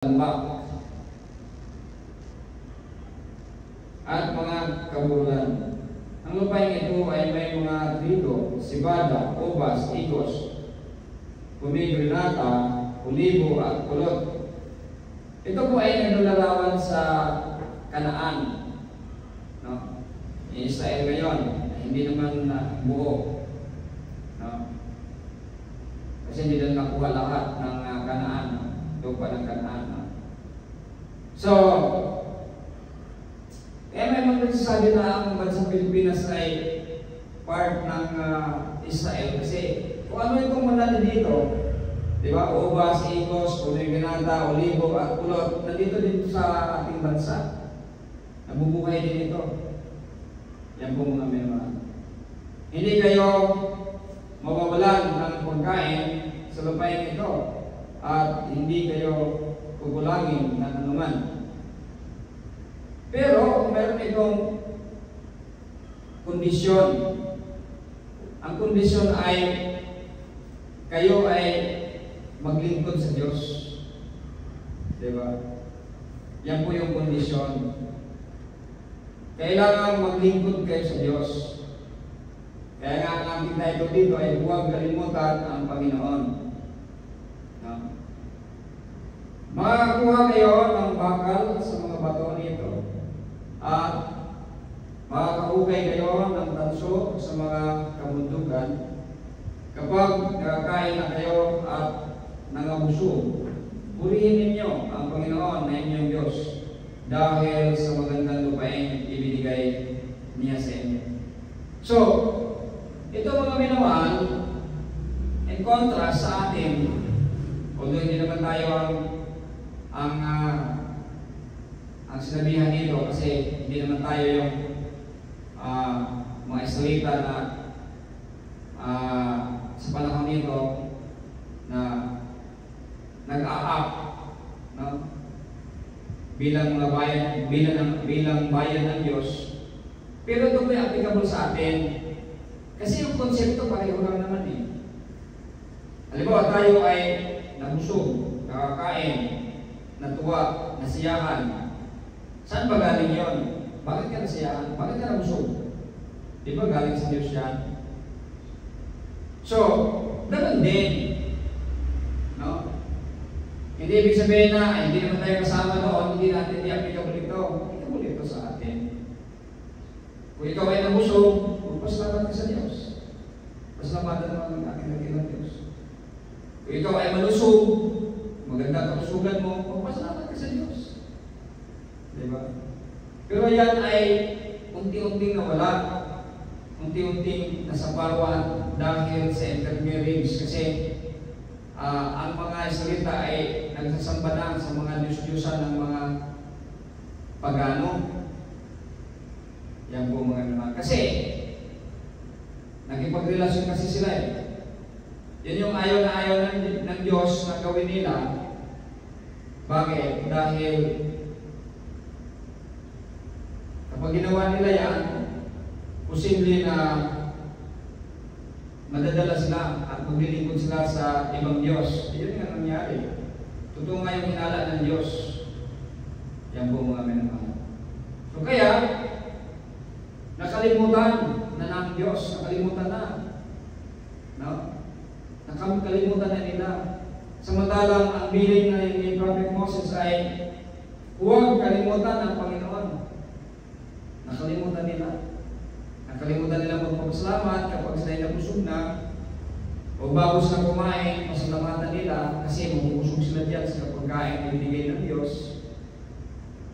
tambak at mga kaburulan. Ang lupain ito ay may mga trigo, sibada, ubas, igos, pomegranata, olibo at kulot. Ito po ay naglalarawan sa Kanaan, no? Israel ngayon, hindi naman buo, no? Kasi hindi na nakuha lahat ng Kanaan, lupa ng Kanaan. So, kaya may mga nagsasabi na ang bansang Pilipinas ay part ng Israel kasi kung ano itong mula dito, di ba? Ubas, igos, pomegranata, olibo at kulot, nandito dito sa ating bansa. Nabubuhay din ito. Yan po mga meron. Hindi kayo mawawalan ng pagkain sa lupain ito at hindi kayo kukulangin ng anuman. Pero meron itong kondisyon. Ang kondisyon ay kayo ay maglingkod sa Diyos. Diba? Yan po yung kondisyon. Kailangan maglingkod kayo sa Diyos. Kaya nga ang ating title dito ay huwag kalimutan ang Panginoon. No? Makakuha kayo ng bakal sa mga bato nito at makakahukay kayo ng tanso sa mga kabundukan kapag nakakain na kayo at nangabusog. Purihin ninyo ang Panginoon na inyong Diyos dahil sa magandang lupain ibinigay niya sa inyo. So, ito mga minawan, in contrast sa atin, although hindi naman tayo ang sinabihan dito kasi hindi naman tayo yung mga Israelita na sa panahon nito na nag-a-up, no? bilang bayan ng Diyos. Pero ito po ay applicable sa atin kasi yung konsepto pareho lang naman eh. Halimbawa tayo ay nabusog, nakakain, natuwa, nasiyahan. Saan ba galing yun? Bakit ka nasiyahan? Bakit ka nabusog? Di ba galing sa Diyos yan? So, ganun din. No? Hindi ibig sabihin na hindi naman tayo kasama noon, hindi natin i-applicable ito. Applicable ito sa atin. Kung ikaw ay nabusog, magpasalamat ka sa Diyos. Pasalamatan naman ang aking nagilang Diyos. Kung ikaw ay malusog, maganda kalusugan mo, magpasalamat ka sa Diyos. Diba? Pero yan ay unti-unting nawala, unti-unting nasaparwan dahil sa intermarriage kasi ang mga Israelita ay nagsasamba na sa mga Diyos-Diyosan ng mga pagano. Yan po mga naman. Kasi nagipagrelasyon kasi sila eh. Yan yung ayaw na ayaw ng Diyos na gawin nila. Bakit? Dahil kapag ginawa nila yan, posible na madadala sila at maglilingkod sila sa ibang Diyos. Yun nga nangyari. Totoo nga yung hinala ng Diyos. Yan po mga minamahal. So kaya, nakalimutan na ng Diyos. Nakalimutan na. No? Nakalimutan na nila. Samantalang ang bilin na ni Prophet Moses ay huwag kalimutan ang Panginoon. Nakalimutan nila. Nakalimutan nila magpapasalamat kapag sila'y nabusog na o bago sila kumain, pasalamatan nila kasi mabubusog sila diyan sa pagkain na binigay ng Diyos.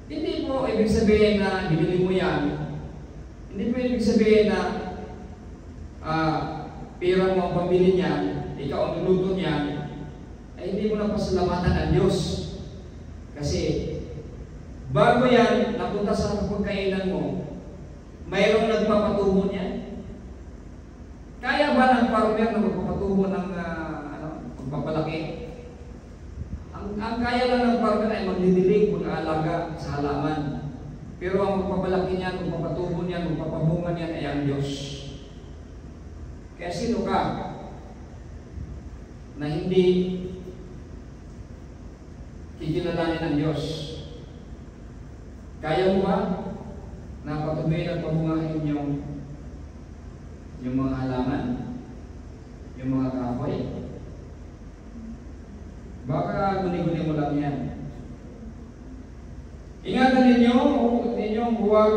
Hindi po ibig sabihin na binili mo yan. Hindi po ibig sabihin na pera mo ang pambili niyan, ikaw ang luluto niyan, ay hindi mo na pasalamatan ang Diyos. Kasi bago yan napunta sa pagkainan mo, mayroong nagpapatubo niyan. Kaya ba ng farmer na magpapatubo ng magpapalaki? Ang kaya lang ng farmer ay magdidilig, mag-aalaga sa halaman. Pero ang magpapalaki niyan, magpapatubo niyan, magpapabunga niyan ay ang Diyos. Kaya sino ka na hindi kilalanin ng Diyos. Kaya mo ba na patuloy at pabungahin yung mga halaman, yung mga kahoy? Baka guni-guni mo lang yan. Ingatan ninyong huwag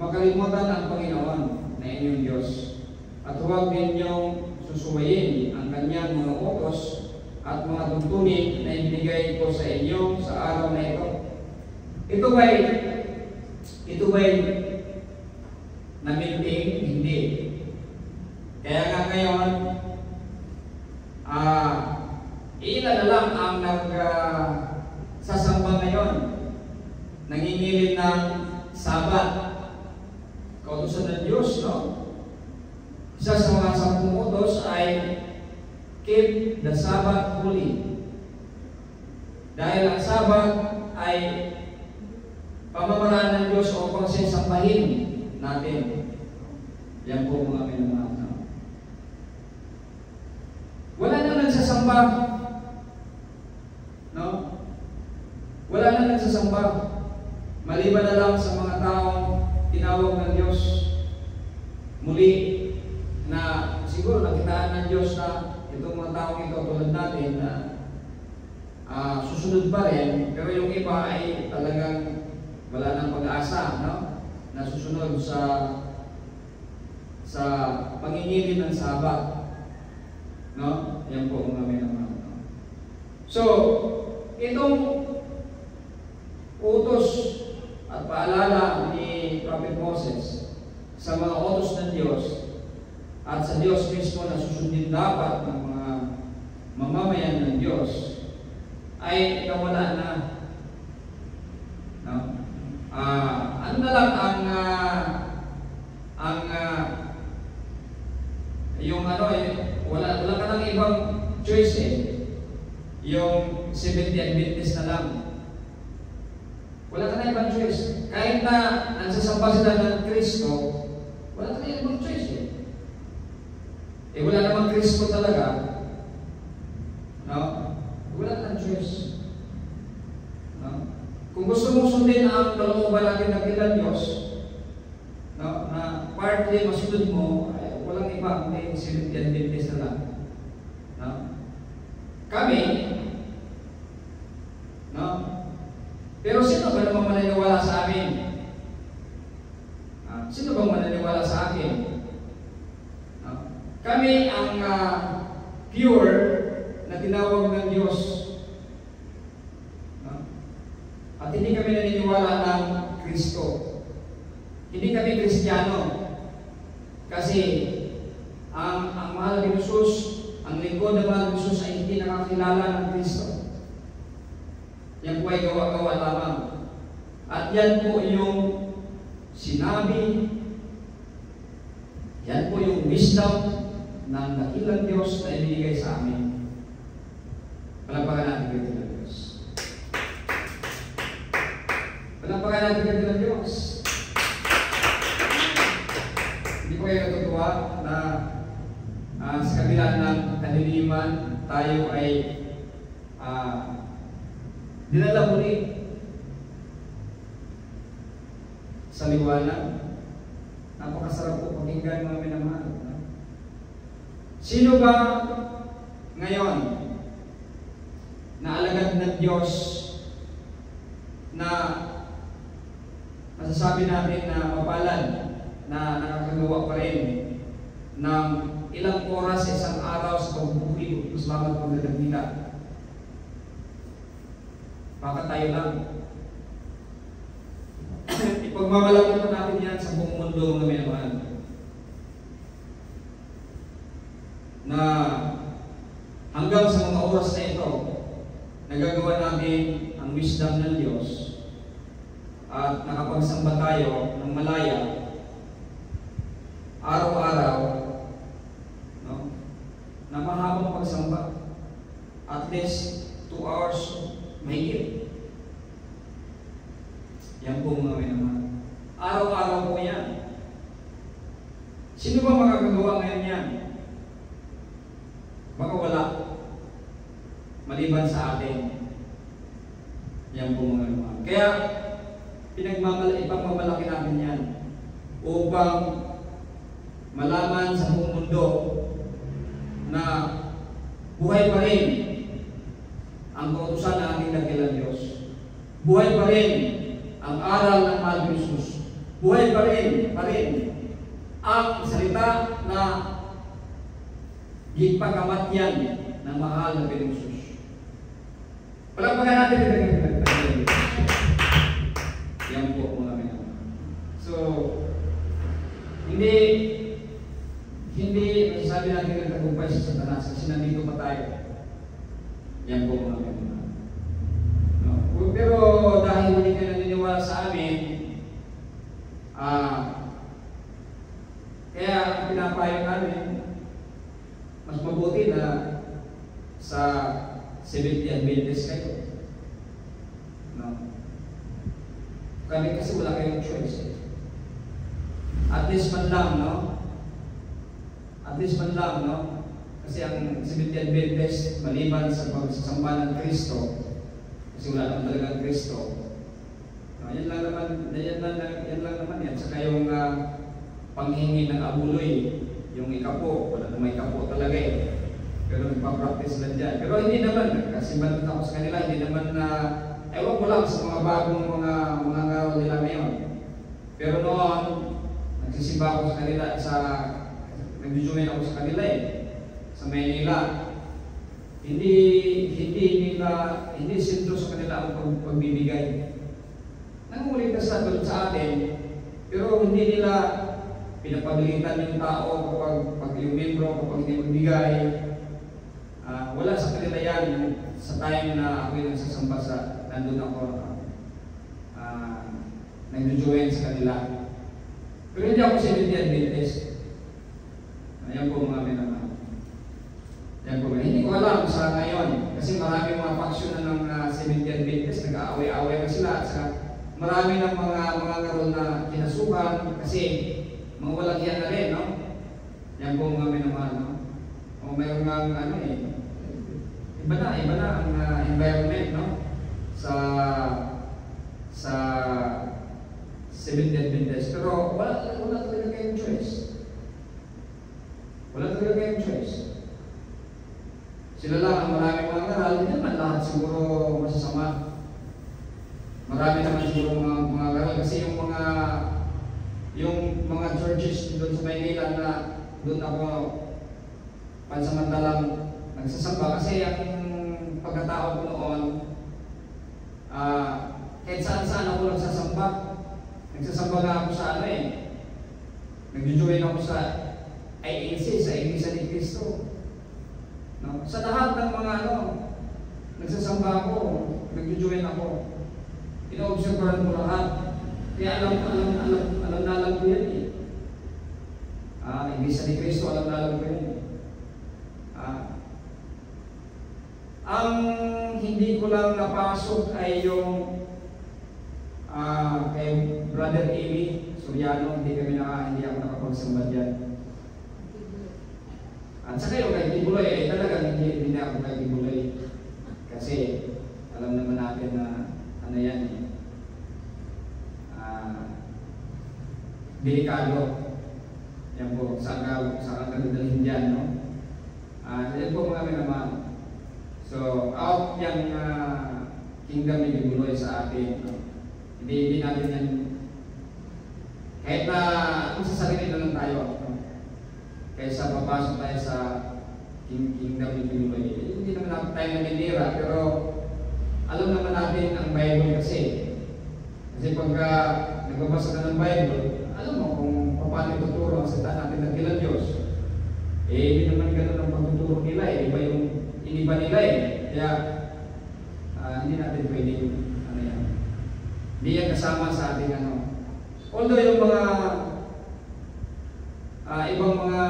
makalimutan ang Panginoon na inyong Diyos at huwag ninyong susuwayin ang kanyang mga utos at mga tuntunin na ibigay ko sa inyo sa araw na ito. Ito ba'y naminting? Hindi. Kaya nga ngayon, ilan na lang ang nagsasamba ngayon, nangingilin ng Sabat. Kautusan ng Diyos, no? Isa sa mga 10 utos ay keep the Sabbath holy. Dahil ang Sabat ay pamamaraan ng Diyos o pagsasambahin natin. Yan po mga minamahal. Wala na nagsasamba. No? Wala na nagsasamba. Maliban na lang sa mga taong tinawag ng Diyos muli na siguro nakitaan ng Diyos na itong mga taong ito tulad natin na susunod pa rin, pero yung iba ay talagang wala nang pag-asa, no? Na susunod sa pangingilin ng Sabat. No? Yan po mga minamahal. So, itong utos at paalala ni Prophet Moses sa mga utos ng Diyos at sa Diyos mismo na susundin dapat ng mga mamamayan ng Diyos ay nawala na. No? Ano na lang yung wala ka nang ibang choice eh. Yung 70 Adventist na lang. Wala ka na ibang choice. Kahit na nagsasamba sila ng Kristo, wala ka na ibang choice eh. Wala namang Kristo talaga. No? Wala ka na choice. No? Kung gusto mong sundin ang kalooban natin ng ilang Diyos, no, na partly masunod mo, ay walang iba, may 70 Adventist na lang. No? Kami, no? Pero sino ba namang maniniwala sa amin? Sino bang maniniwala sa akin? No? Kami ang pure na tinawag ng Diyos. At hindi kami naniniwala ng Kristo. Hindi kami Kristiyano. Kasi ang mahal ng Jesus, ang lingkod ng mahal ng Jesus ay hindi nakakilala ng Kristo. Yan po ay gawa-gawa lamang. At yan po yung sinabi, yan po yung wisdom ng dakilang Diyos na ibigay sa amin. Palampakan natin kayo ng Diyos. Palampakan natin kayo ng Diyos. Hindi ko kayo natutuwa na sa kabila ng kaliliman, tayo ay dinala muli sa liwanag. Napakasarap po pakinggan mga minamahal. Sino ba ngayon na alagad ng Diyos na masasabi natin na mapalad na nakakagawa pa rin ng ilang oras sa isang araw sa pagbubuhay, salamat po na nagdagila? Baka tayo lang. Ipagmamalaki po natin yan sa buong mundo ng minamahal. Na hanggang sa mga oras na ito, nagagawa natin ang wisdom ng Diyos at nakapagsamba tayo ng malaya araw-araw, no? Na mahabang pagsamba, at least 2 hours mahigit. Yan po mga minamahal. Araw-araw po yan. Sino ba makakagawa ngayon yan? Baka wala. Maliban sa atin. Yan po mga naman. Kaya, ipagmamalaki natin yan upang malaman sa buong mundo na buhay pa rin ang kautusan ng ating dakilang Diyos. Buhay pa rin ang aral ng mahal na Jesus. Buhay pa rin ang salita na ipagkamatyan ng mahal na Jesus. Palagpagan natin. Yan po mga minamahal. So, hindi masasabi natin na nagtagumpay sa Satanas kasi nandito pa tayo. Yan po mga minamahal. No? Pero dahil hindi kayo naniniwala sa amin, kaya ang pinapayo namin, mas mabuti na sa Seventh-day Adventist kayo. No? Kami kasi wala kayong choice. At least man lang, no? Kasi ang Seventh-day Adventist, maliban sa pagsasamba ng Kristo, kasi wala naman talagang Kristo. No, yan lang naman yan. Saka yung panghingi ng abuloy, yung ikapo, wala namang ikapo talaga eh. Pero nagpa-practice lang dyan. Pero hindi naman, kasi banat ako sa kanila, hindi naman ewan ko lang sa mga bagong mga ngaral nila ngayon. Pero noon, nagsisimba ako sa kanila, nag-join ako sa kanila eh, sa Maynila. Hindi sentro sa kanila ang pagbibigay. Nangulit na sa atin, pero hindi nila pinapagalitan yung tao kapag yung membro, kapag hindi magbigay. Wala sa kanila yan. Sa time na ako yung nagsasamba nandun ako, nag-join sa kanila. Pero hindi ako Seventh-day Adventist. Ayan po mga minamahal. Ayan po. Hindi ko alam sa ngayon. Kasi marami mga faction na ng Seventh-day Adventist. Nag-aaway-aaway na sila. Marami ng mga ngaral na kinasukan. Kasi mga walang yan na rin, no? Ayan po mga minamahal, no? O mayroon nga iba na ang environment, no? Sa Seventh-day Adventist. Pero wala talaga kayong choice. Sila lang ang maraming mga ngaral, hindi naman lahat siguro masasama. Marami naman siguro mga ngaral kasi yung mga churches doon sa Maynila na doon ako pansamantalang nagsasamba kasi ang pagkatao ko noon, kahit saan ako nagsasamba. Nagsasamba nga ako sa nag-join ako sa IAC, sa Iglesia ni Cristo. No? Sa lahat ng mga nagsasamba ako, nag-join ako. Ino-observeran ko lahat. Kaya alam ko yan eh. Iglesia ni Cristo, alam ko yan eh. Ang hindi ko lang napasok ay yung kay Brother Amy Soriano, hindi ako nakapagsamba dyan. At saka yung kay Tibuloy, talagang hindi ako kay Tibuloy. Kasi alam naman natin na yan eh. Delikado. Yan po, saan ka dadalhin dyan, no? Yan po mga naman. So, out yung kingdom ni Tibuloy sa atin, no? Hindi natin yan, kahit na kung sa sarili na lang tayo, no? Kaysa papasok tayo sa kingdom ni Tibuloy. Hindi naman natin tayo naninira, pero alam naman natin ang Bible kasi. Kasi pagka nagbabasa ka ng Bible, alam mo kung paano ituturo ang salita natin ng kila Diyos. Hindi naman ganun ang pagtuturo nila eh. Iniba nila eh. Kaya hindi natin pwede yung yan. Hindi yan kasama sa ating Although yung mga ibang mga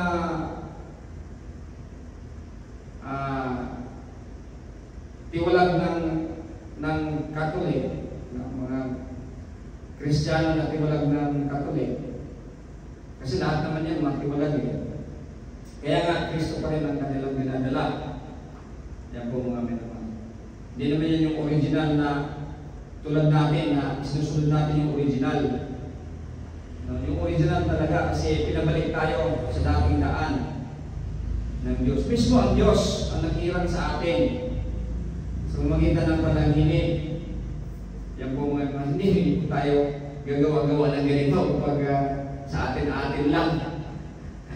tiwalag ng Catholic, mga Kristiyano na tiwalag ng Catholic, kasi lahat naman yan mga tiwalag eh. Kaya nga, Kristo pa rin ang kanilang dinadala. Yan po mga minamahal. Hindi naman yan yung original na tulad natin na sinusunod natin yung original. Yung original talaga kasi pinabalik tayo sa dating daan ng Diyos. Mismo ang Diyos ang naghirang sa atin sa magitan ng pananghini. Yan po mga hindi tayo gagawa-gawa ng ganito kapag sa atin-atin lang.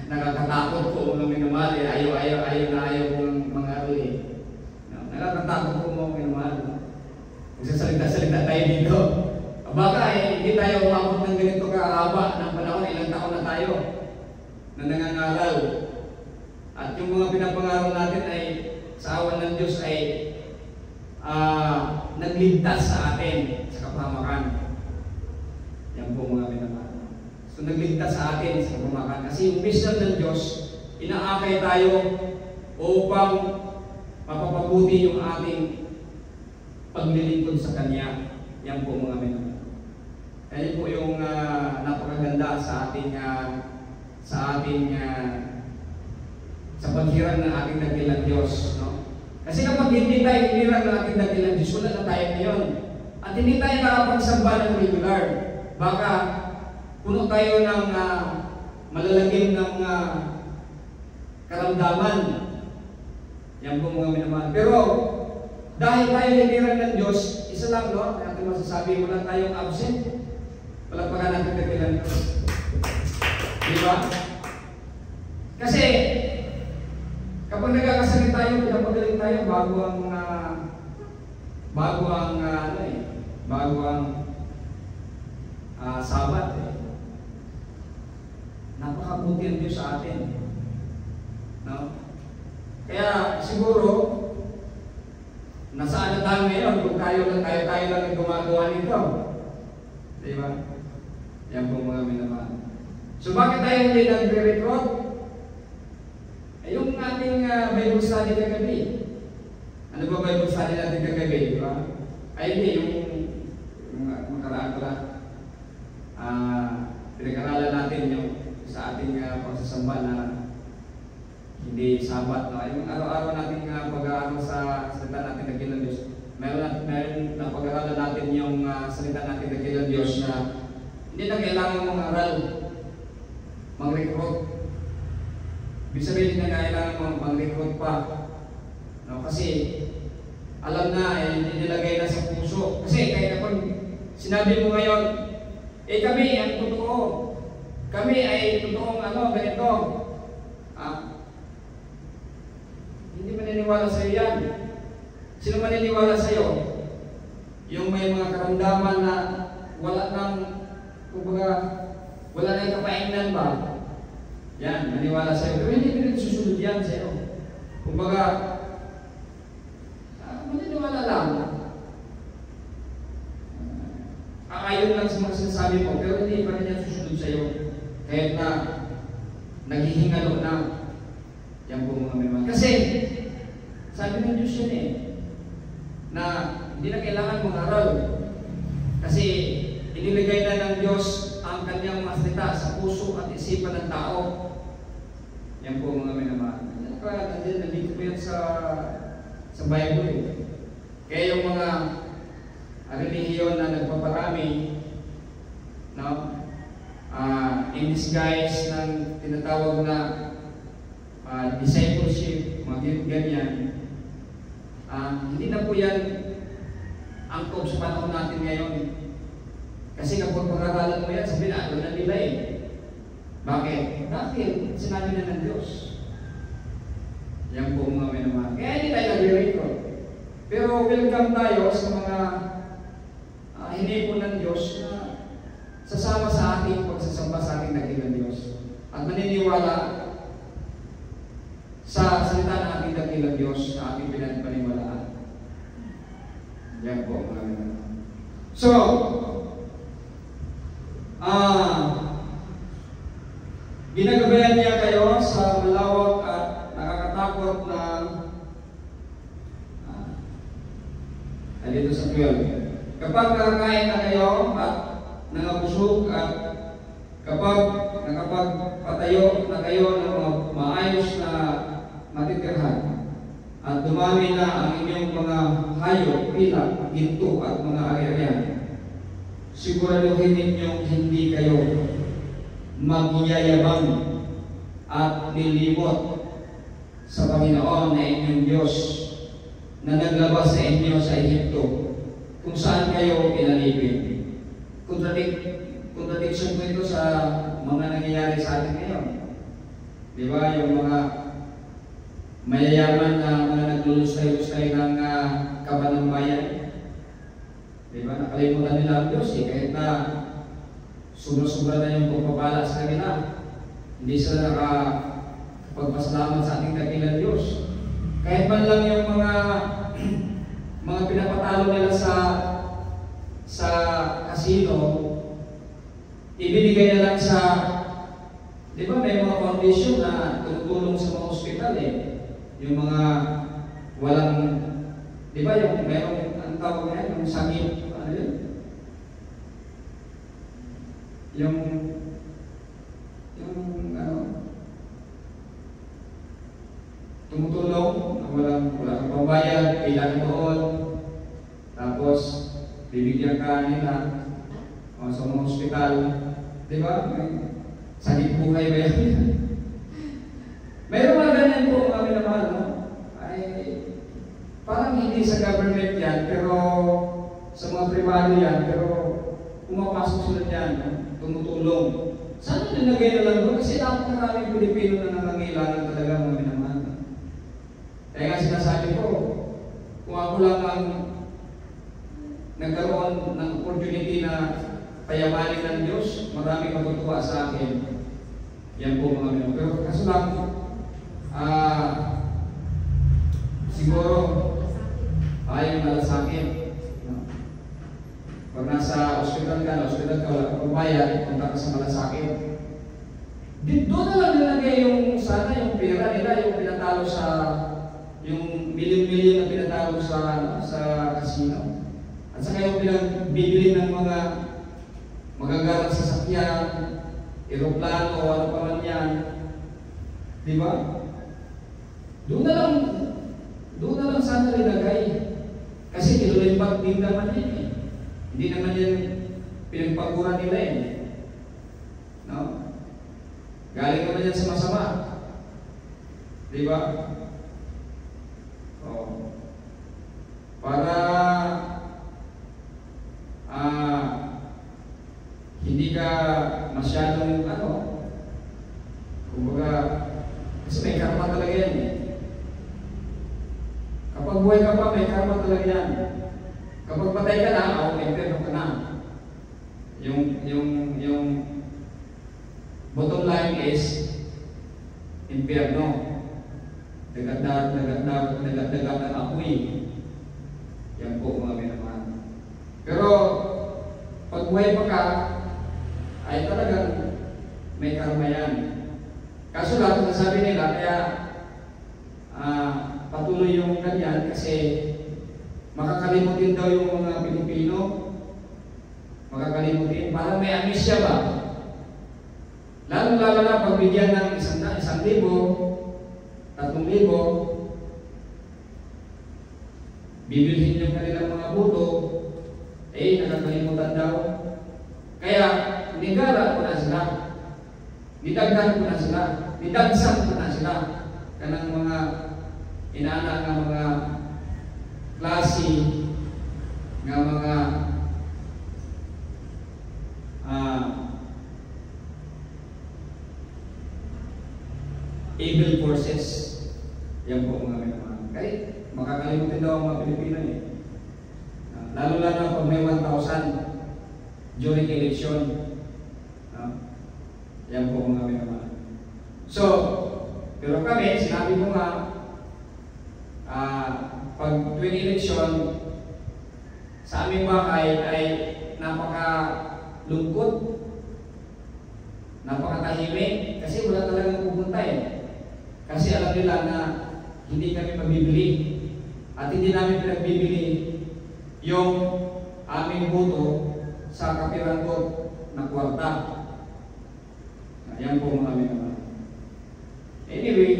Nakakatakot po mga minamahal, ayaw kong mga uli. Nakakatakot po mga minamahal. Magsasalita-salita tayo dito. Baka hindi tayo umabot ng ganito kahaba ng panahon, ilang taon na tayo na nangangaral. At yung mga pinapangaral natin ay sa awan ng Diyos ay nagligtas sa atin sa kapahamakan. Yan po mga minamahal. So nagligtas sa atin sa kapahamakan. Kasi yung mission ng Diyos, inaakay tayo upang mapapabuti yung ating paglilingkod sa Kanya. Yan po mga minamahal. Yan po yung napakaganda sa ating sa paghirang ng ating dakilang Diyos, no? Kasi kapag hindi tayo hinirang ng ating dakilang Diyos, wala na tayo ngayon. At hindi tayo nakapagsamba ng regular. Baka puno tayo ng malalagim ng karamdaman. Yan po mga minamahal. Pero dahil tayo hinirang ng Diyos, isa lang, no? Natin masasabi, wala tayong absent. Palagpakan natin dakilang Diyos. Di ba? Kasi kapag nagkakasalit tayo, pinapagaling tayo bago ang Sabat. Napakabuti ang Diyos sa atin. No? Kaya siguro, nasaan na tayo ngayon kung tayo lang ang gumagawa nito. Di ba? Yan po mga minamahal. So bakit tayo hindi nagre-recruit? Yung ating Bible study kagabi. Ano ba Bible study natin kagabi? Di ba? Ay hindi, yung makaraan pala. Pinag-aralan natin yung sa ating pagsasamba na hindi Sabat. No? Yung araw-araw natin pag-aaral sa salita natin ng Dakilang Diyos. Meron na pag-aralan natin yung salita natin ng Dakilang Diyos na hindi na kailangan mong aral, mag-recruit. Ibig sabihin na kailangan mong mag-recruit pa. No? Kasi alam na, nilagay na sa puso. Kasi kahit kapag sinabi mo ngayon, kami ang totoo. Kami ay totoong ganito. Hindi maniniwala sa iyo yan. Sino maniniwala sa iyo? Yung may mga karamdaman na wala nang, kumbaga, wala nang kapainan ba? Yan, maniwala sa iyo. Pero hindi pinagsusunod yan sa iyo. Kumbaga, maniniwala lang. Ayon lang sa mga sinasabi mo, pero hindi pa rin yan susunod sa iyo. Kahit na naghihingalo na. Yan po mga minamahal. Kasi, sabi ng Diyos yan na hindi na kailangan mag-aral. Kasi, inilagay na ng Diyos ang kanyang masalita sa puso at isipan ng tao. Yan po mga minamahal. Nandito po yan sa Bible. Kaya yung mga relihiyon na nagpaparami, no? In disguise ng tinatawag na discipleship, mga ganyan, hindi na po yan angkop sa panahon natin ngayon. Kasi kapag pag-aralan mo yan, sabihin na, na nila Bakit? Dahil sinabi na ng Diyos. Yan po mga minamahal. Kaya hindi tayo nag-recruit. Pero welcome tayo sa mga hinipon ng Diyos na sasama sa ating pagsasamba sa ating dakilang Diyos. At maniniwala sa salita ng ating dakilang Diyos na ating pinagpaniwalaan. Yan po mga minamahal. So, ginagabayan niya kayo sa malawak at nakakatakot na dito sa 12. Kapag nakakain na kayo at nangabusog at kapag nakapagpatayo na kayo ng mga maayos na matitirhan at dumami na ang inyong mga hayop, pilak, ginto at mga ari-arian, siguraduhin ninyong hindi kayo magyayabang at lilimot sa Panginoon na inyong Diyos na naglabas sa inyo sa Ehipto, kung saan kayo pinalipin. Contradiction ko ito sa mga nangyayari sa atin ngayon. Di ba? Yung mga mayayaman na mga naglulustay-lustay ng kaban ng bayan. Di ba? Nakalimutan nila ang Diyos eh. Kahit na sobra-sobra na yung pagpapala sa kanila, hindi sila nakapagpasalamat sa ating dakilang Diyos. Kahit man lang yung mga pinapatalo nila sa casino, ibinigay na lang sa, di ba may mga foundation na tutulong sa mga ospital eh. Yung mga walang, di ba yung mayroong, ang tawag nga, yung sakit, ano yun? Yung tumutulong na wala kang pambayad, kailangan doon, tapos bibigyan ka nila sa mga ospital, di ba? May sakit buhay ba yan? Mayroon mga ganyan po mga minamahal, no? Ay, parang hindi sa government yan, pero sa mga privado yan, pero pumapasok sila dyan, no? Tumutulong. Sana nilagay na lang doon? Kasi napakaraming Pilipino na nangangailangan talaga mga minamahal. Kaya nga sinasabi ko, kung ako lang ang nagkaroon ng opportunity na payamanin ng Diyos, marami matutuwa sa akin. Yan po mga minamahal. Pero kaso lang, siguro ayaw malasakit. Pag nasa ospital ka, wala ka pambayad, punta ka sa malasakit. Doon na lang nilagay yung sana yung pera nila, yung pinatalo sa yung milyon-milyon na pinatalo sa casino. At saka yung bibili ng mga magagarang sasakyan, eroplano, ano pa man yan. Di ba? Doon na lang sana nilagay. Kasi nilulimbag din naman yan eh. Hindi naman yan pinagpaguran nila eh. No? Galing naman yan sa masama. Di ba? Oh. Para hindi ka masyadong kumbaga, kasi may karma talaga yan eh. Kapag buhay ka pa, may karma talaga yan. Kapag patay ka na, impyerno ka na. Yung bottom line is impyerno. Dagat ng apoy. Yan po mga minamahal. Pero pag buhay pa ka, ay talagang may karma yan. Kaso lang, nasabi nila, kaya patuloy yung ganyan kasi makakalimutin daw yung mga Pilipino. Makakalimutin. Parang may amnesia ba? Lalo na pagbigyan ng 1,000, 3,000, bibilhin yung kanilang mga buto, nakakalimutan daw. Kaya, nigara ko na sila. Nidagdan ko na sila. Nidagsan ko na sila. Kanang mga inaanak ng mga klase ng mga evil forces. Yan po mga minamahal. Kaya makakalimutin daw ang mga Pilipino eh. Lalo na pag may 1,000 during election. Yan po mga minamahal. So, pero kami, sinabi ko nga, pag tuwing election, sa aming bahay ay napakalungkot, napakatahimik, kasi wala talagang pupunta eh. Kasi alam nila na hindi kami mabibili at hindi namin pinagbibili yung aming boto sa kapiranggot na kwarta. Ayan po mga minamahal. Anyway,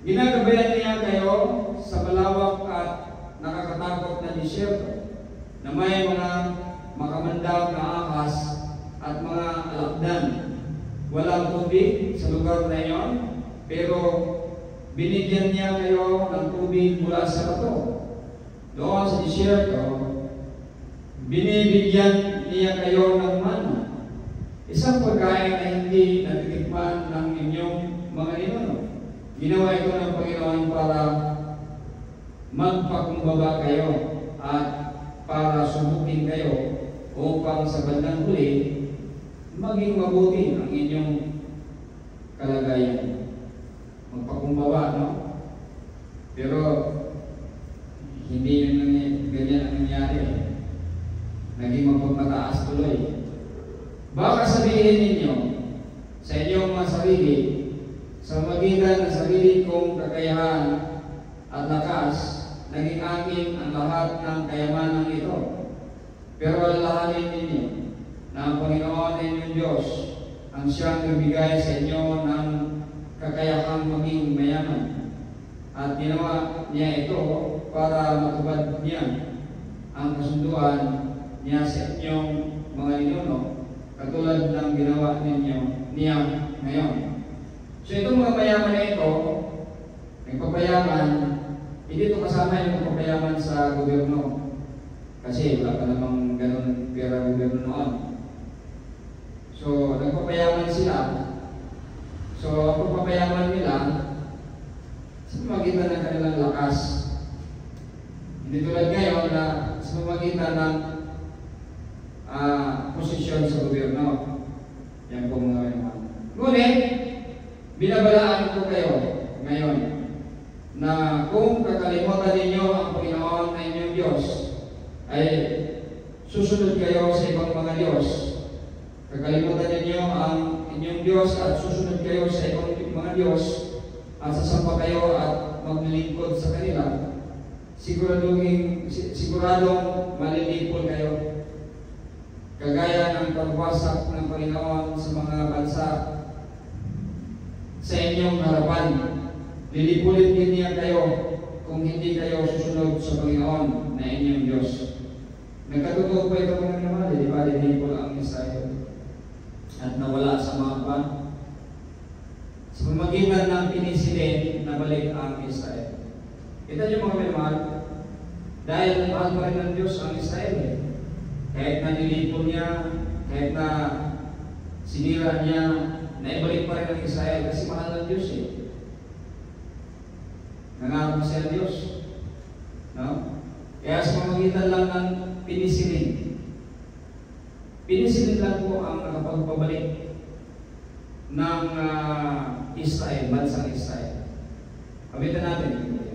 Ginagabayan niya kayo sa malawak at nakakatakot na disyerto na may mga makamandang na ahas at mga alakdan. Walang tubig sa lugar na iyon, pero binigyan niya kayo ng tubig mula sa bato. Doon sa disyerto, binibigyan niya kayo ng mana, isang pagkain na hindi natitikman ng inyong mga ninuno. Ginawa ito ng Panginoon para magpakumbaba kayo at para subukin kayo upang sa bandang huli maging mabuti ang inyong kalagayan. Magpakumbaba, no? Pero hindi yun ganyan ang nangyari. Naging mapagmataas tuloy. Baka sabihin ninyo sa inyong mga sarili, sa magitan ng sarili kong kakayahan at lakas, naging akin ang lahat ng kayamanan ito. Pero alalahanin ninyo na ang Panginoon ay inyong Diyos ang siyang nagbigay sa inyo ng kakayahang maging mayaman. At ginawa niya ito para matupad niya ang kasunduan niya sa inyong mga ninuno, katulad ng ginawa niya ngayon. So itong mga payaman na ito, nagpapayaman, hindi ito kasama yung nagpapayaman sa gobyerno. Kasi wala pa namang ganun pera gobyerno noon. So nagpapayaman sila. So ang pagpapayaman nila, sa pamagitan ng kanilang lakas. Hindi tulad ngayon na sa pamagitan ng posisyon sa gobyerno. Yan po mga kaibigan. Ngunit, binabalaan ko kayo ngayon na kung kakalimutan ninyo ang Panginoon na inyong Diyos, ay susunod kayo sa ibang mga Diyos. Kakalimutan ninyo ang inyong Diyos at susunod kayo sa ibang mga Diyos at sasamba kayo at maglilingkod sa kanila, siguradong malilipol kayo. Kagaya ng pagwasak ng Panginoon sa mga bansa sa inyong harapan, lilipulin din niya kayo kung hindi kayo susunod sa Panginoon na inyong Diyos. Nagkatotoo pa ito mga naman, di ba? Lilipol ang Israel at nawala sa mga pan. Sa pamagitan ng pinisilin na balik ang Israel. Kita niyo mga minamahal, dahil mahal pa rin ng Diyos ang Israel. Kahit na nilipon niya, kahit na sinira niya, naibalik pa rin ang Israel kasi mahal ng Diyos eh. Nangako siya Diyos. No? Kaya sa pamagitan lang ng pinisilin. Pinisilin lang po ang nakapagpabalik ng Israel, bansang Israel. Kabitan natin ang Diyos.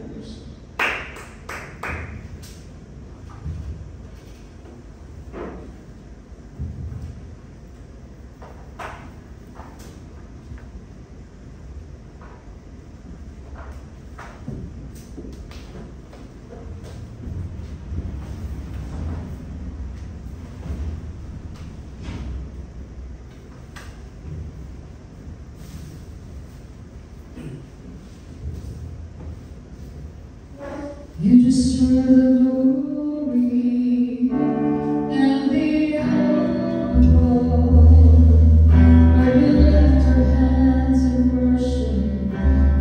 You destroy the glory and the honor, where you lift our hands in worship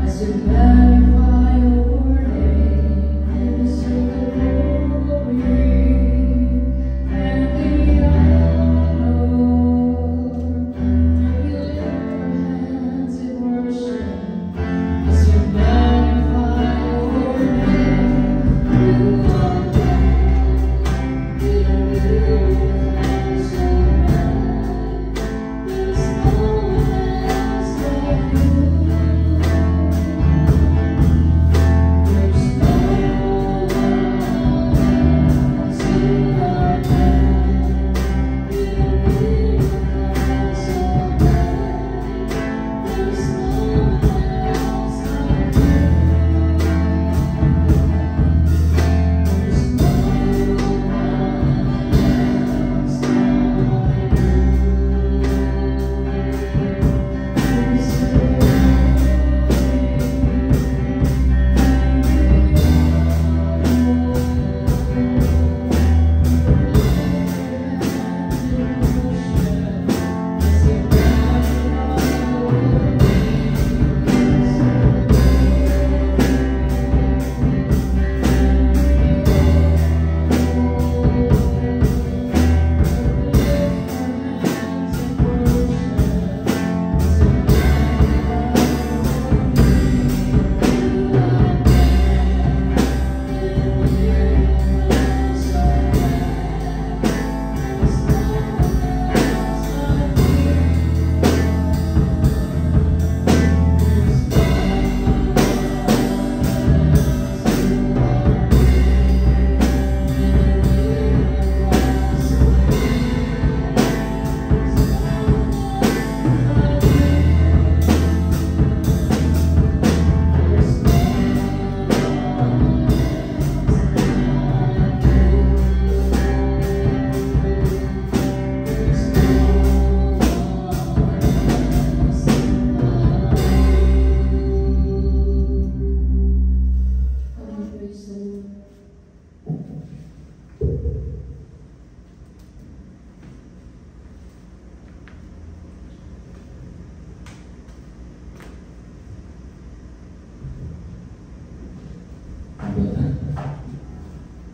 as you magnify your name. You destroy the glory and the honor, where you lift our hands in worship as you magnify your name. You are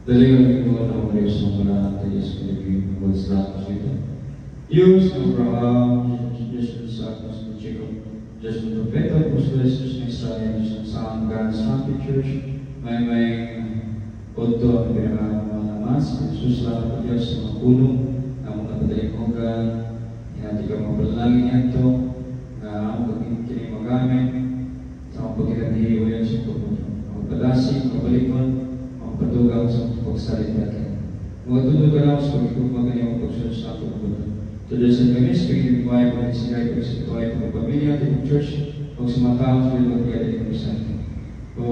Dali ko na mga Diyos ng mga tayos ko naging words lang ko dito. Diyos ng Abraham, Diyos ng Isaac, Diyos ng Jacob, Diyos ng Propeta, Diyos ng Israel, Diyos ng Sanggan, Sancti Church, may konto ang pinangalan ng mga namas, Jesus lang ang Diyos ng mga puno, ang mga padaling ogan, hinati ka mga panalangin niya ito, na ang pagkikinig magamit, sa mga pagkikatihiwayan sa ito, mga palasig, mga balikon, mga patugang sa pagsalita ka. Mga tulog ka lang sa pagkikuma ka niya pagsunod sa ato ng buto. Tulad sa kami, sa pagkikibigay pa rin sila, sa ituay pa ng pamilya, ng church, o sa mga tao sa mga magkiyari kami sa atin. O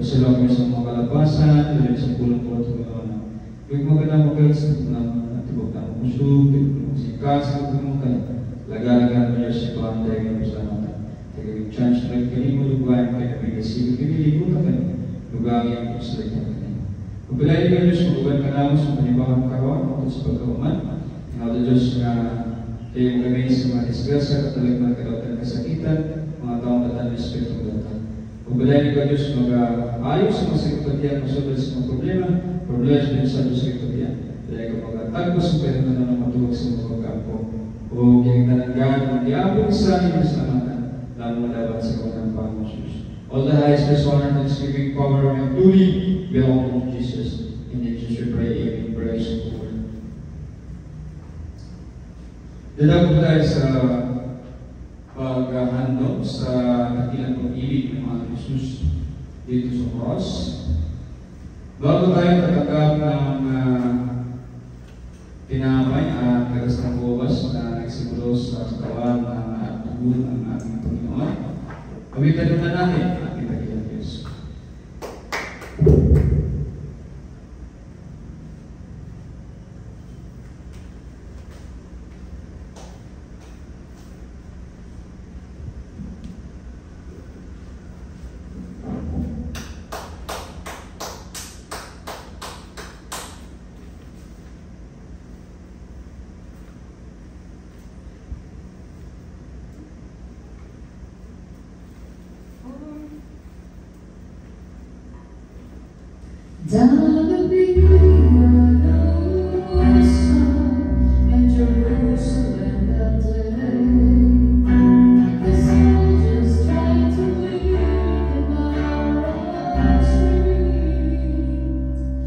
sa lang kami sa mga kalabasan, tulad sa pulang-pulang sa mga anak. Huwag maganda mo kayo sa mga tibok na musog, sikas, sa mga laga-laga mo sa tuhan tayo ng pasalamatan. Tagawing chance na kanimo lugayan kayo na may kasibig, piniligo na kayo, lugayan ang pasalita ka niyo. Magpilay ka Diyos, maguban ka naman sa panibawang karoon, at sa pagkauman. Ang Diyos na kayo kami sa mga disgrasya, katalagman kadautan kasakitan, mga taong tatan ng Espiritu ng Datan. Magpilay ka Diyos, mag-ayos sa mga sekretariyan, masulad sa mga problema din sa mga sekretariyan. Dahil ka mag-atagpo sa pwede na naman matuwag sa mga pagkampo. O kinagtananggan ng diabong sa inyo sa amatan, lalo malaban sa kawanan pa ng Jesus. All the highest best honor and thanksgiving power and glory belong to Jesus. In Jesus we pray, amen. Praise the Lord. Dala po tayo sa paghandog sa dakilang pag-ibig ng mga Jesus dito sa cross. Bago tayo tatanggap ng tinapay at karas ng buwas na nagsimulo sa katawan at tugon ng ating Panginoon, pawitan na natin ang ating dakilang Diyos. And Jerusalem that day, the soldiers tried to lead him out of the street.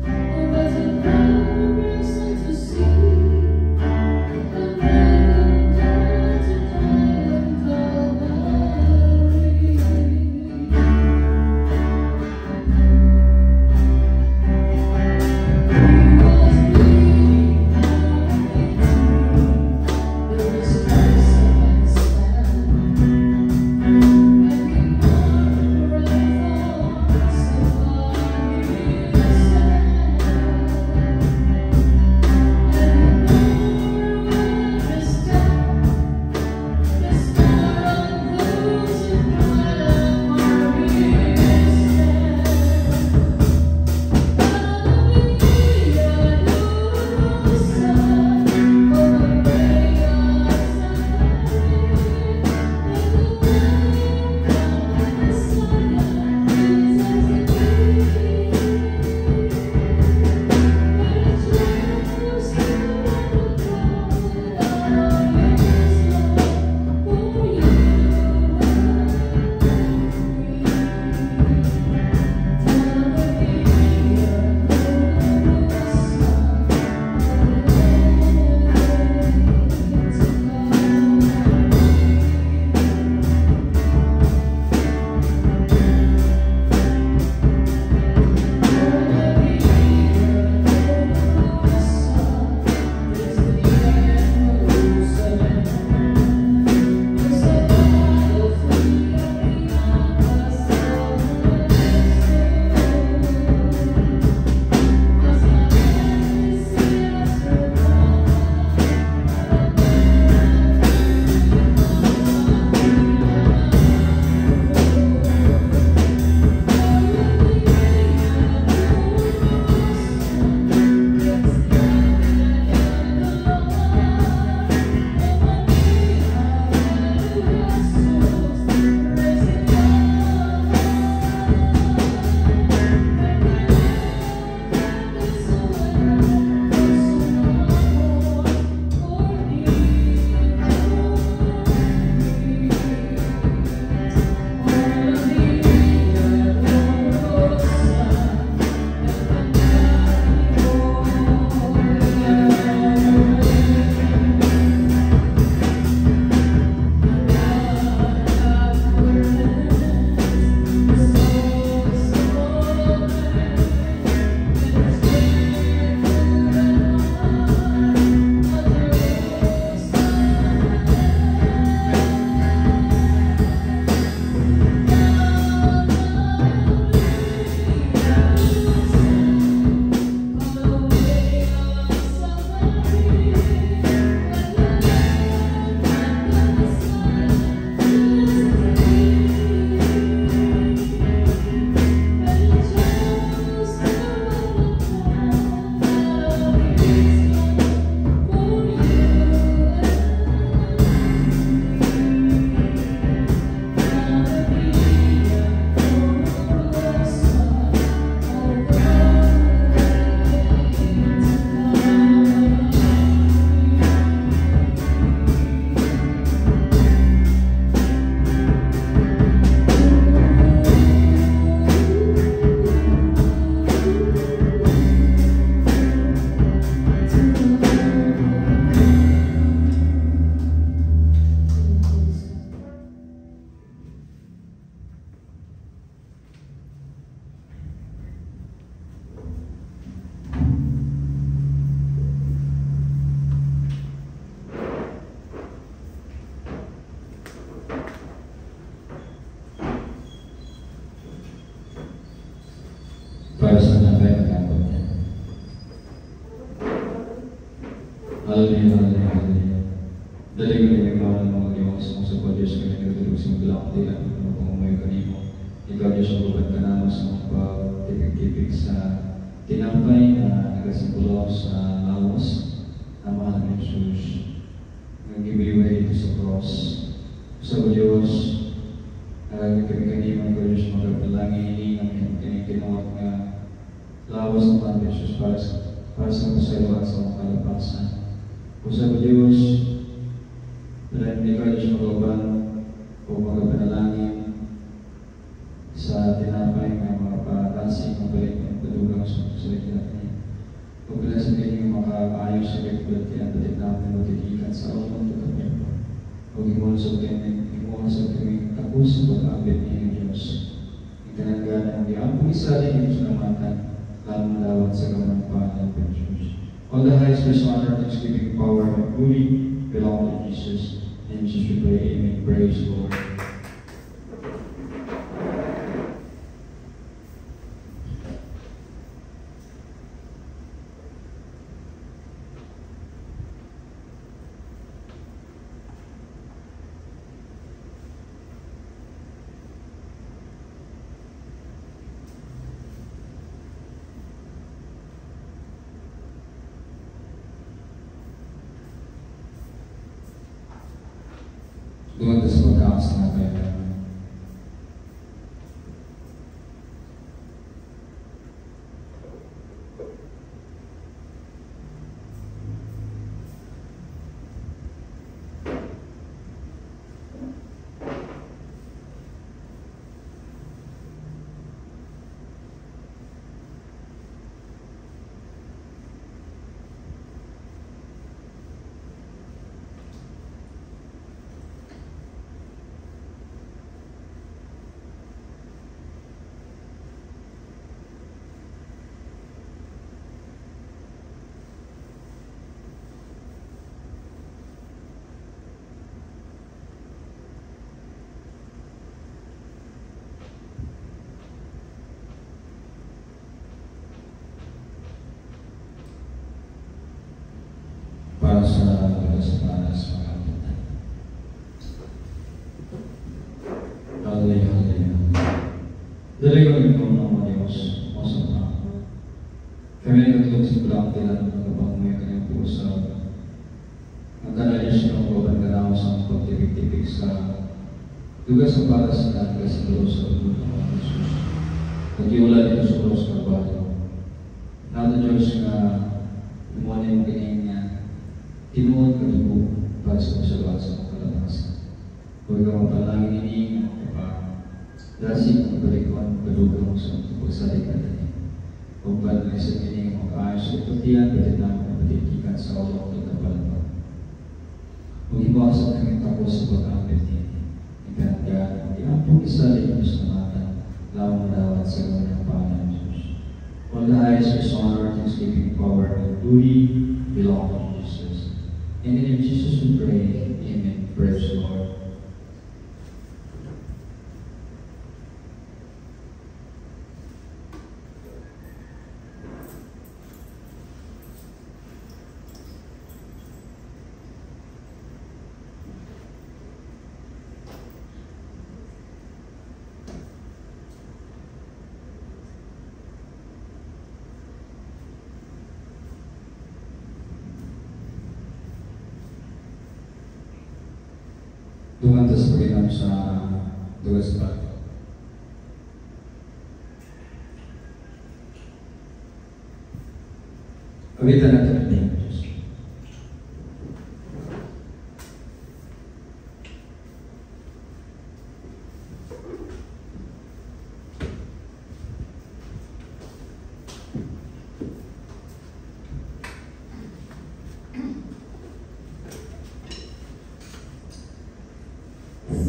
And as the crowd raced to see, and then turned to die in Calvary. Hallelujah, hallelujah, hallelujah. Dali ko rin ikaw ng mga Diyos mo sa Diyos ka rin nagtulog sa mga bilang tila ng pangumoy kanimo. Ikaw Diyos ang bukat ka naman sa mga pagtipig-tipig sa tinampay na nagasimbolo sa lawas ng mahal ng Jesus. Nag-giveaway ito sa cross. Sa Diyos, kami kanimo ng Diyos magpalangin ini ng kinuwag na lawas ng mahal ng Jesus para sa masaya at sa mga kalapasan. Kung sa Diyos, dahil hindi ka Diyos magaban o magapanalangin sa tinapay ng mga patasing ng balik ng padugang sa salita natin. Kung pala sa piling makaayos sa kapilati ang batik namin matitikan sa umang tutapin po. Huwag imo sa tuming tapos sa pag-abit niya ng Diyos. Ikananggan ng diampong isa din yung salamatan lamang malawat sa gamang pangalan ng Diyos. All the highest praise, honor, thanksgiving, power, and glory belong to Jesus. In Jesus we pray, amen. Praise the Lord. Doon sa pagkakas na kaya para sa panas mga kapatid. Hallelujah, hallelujah. Dali ko rin po ng mga Diyos, o sa mga. Kami nagtulog sa bilang tila ng mga may kanyang puso. Ang kanayos ng kaban ganaw sa pagtipig-tipig sa dugas sa paras na nagkasiguro sa ulo ng mga Jesus. Nag-iwala dito sa cross Calvario. Nato Diyos na lumuan yung kining niya tinuod ka dugo para sa masabat sa mga kalabasa. Huwag ka mapalangin ini dasig ang balikuan kadugang sa pagsalik ka natin. Huwag ba na isa ini makaayos sa ipatiyan pati namin na patitikan sa ulong ng kapalapa. Huwag iwasan kami tapos sa pag-ampit niya. Ikanagyan ang diampong isalik mo sa mata lamang dawat sa gawin ng pangalan ng Jesus. All the highest is honor, thanksgiving, power, and glory belong to Jesus. And in Jesus we pray, amen. Praise the Lord. Dumanto sa Panginoon sa dugas pa. Awitan natin ang Diyos.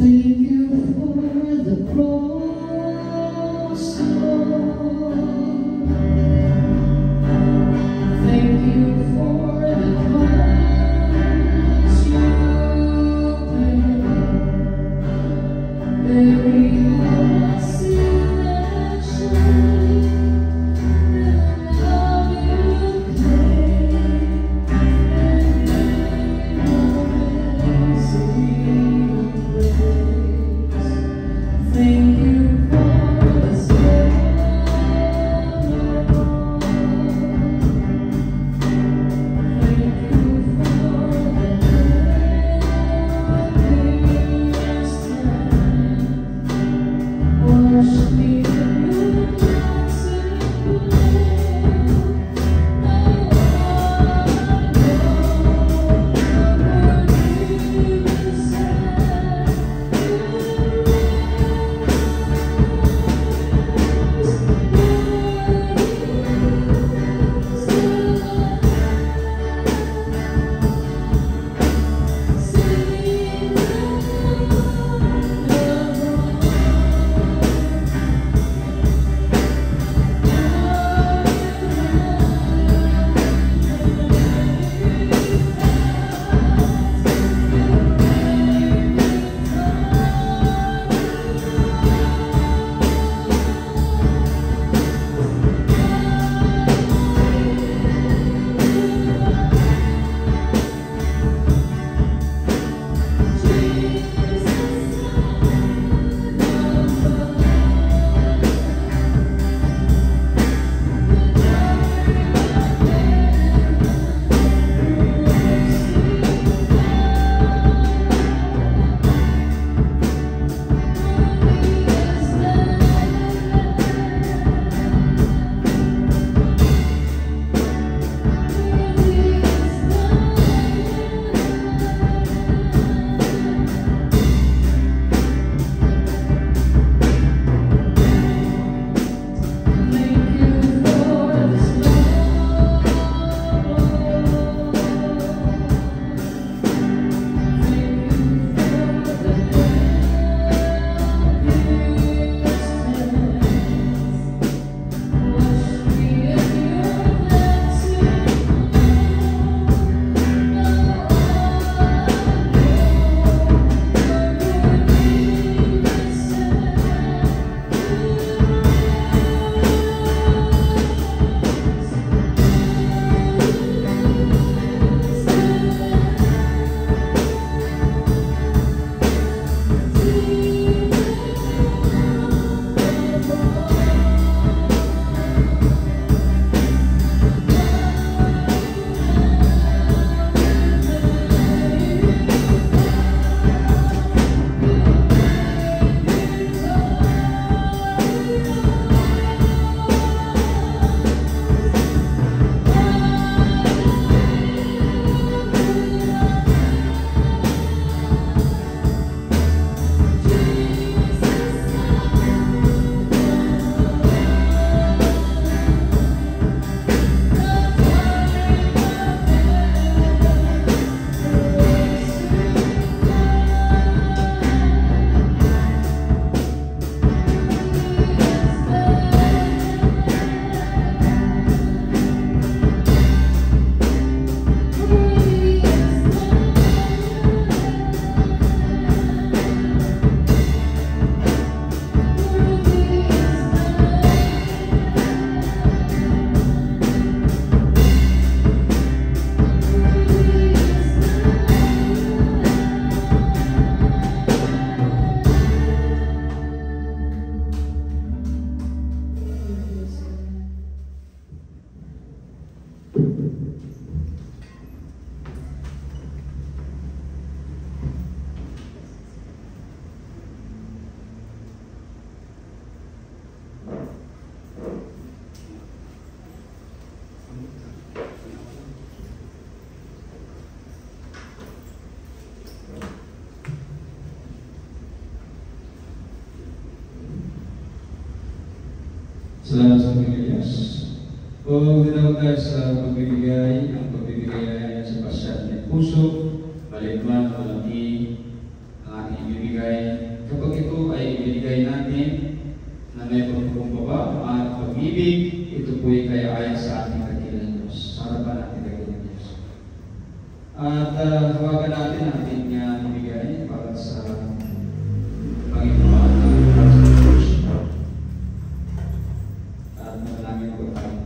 Thank you for the cross, Lord. Thank you for the price you paid. Every sin and shame, the love you gave. Salamat sa Panginoon Diyos. O tinawag tayo sa pagbibigay, ang pagbibigay ay sa pasyat ng puso, maligman, malaki, ang ating ibibigay. Kapag ito ay ibigay natin na may pagkukumbaba at pag-ibig, ito po ay kaya-aya sa ating kagilan Diyos, sa harapan natin kagilan Diyos. At hawakan natin ang ating ibigay para sa Panginoon, para sa Diyos. At manalangin po tayo.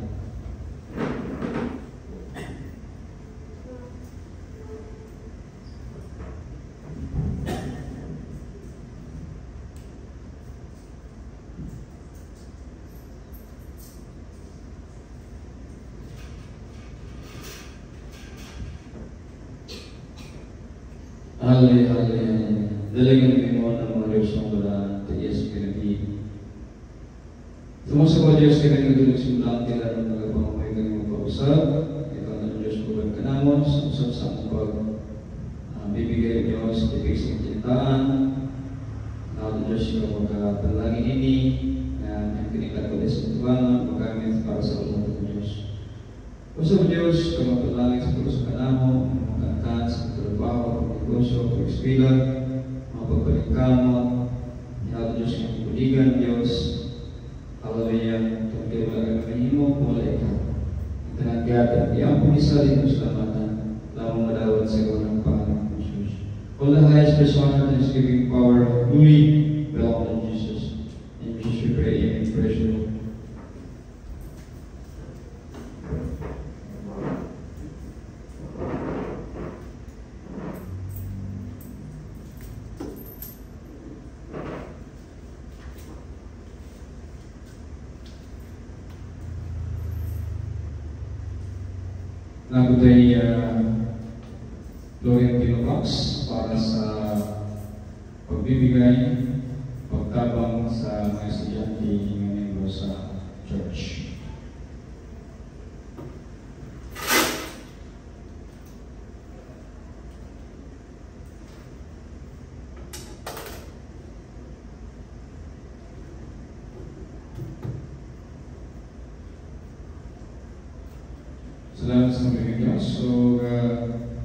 Hallelujah, hallelujah. Dalagang Panginoon ang mga Diyos ng wala, tiis pinag-ibig. Tumusa ko Diyos ka kanyang tulong simulang tila ng nagapangumay kanyang magpausap. Ikaw na Diyos ko ang kanamos, usap sa ang bibigay Diyos, ibig sa kintaan. Now Diyos ko magpanalangin ini, ang kinikat ko sa tuwangan, magamit para sa ulang ng Diyos. Usap Diyos, kung magpanalangin sa pulo sa kanamo, magkantaan sa trabaho, negosyo, pag-eskwela, mga pagbalikkamot, ihalo Diyos ng puligan, Diyos, hallelujah, kung di wala ka mahimo, wala ikaw. Itanagyaga, iyang pumisa rin ang salamatan, lamang madawat sa ikaw ng Panginoon ng Jesus. All the highest personal and giving power, glory, belong to Jesus. In Jesus we pray, amen. Praise the Lord. Nabot ay Lorian Pinobox para sa pagbibigay, pagtabang sa mga estudyante ng membro sa church. Salamat sa mga Diyos. So,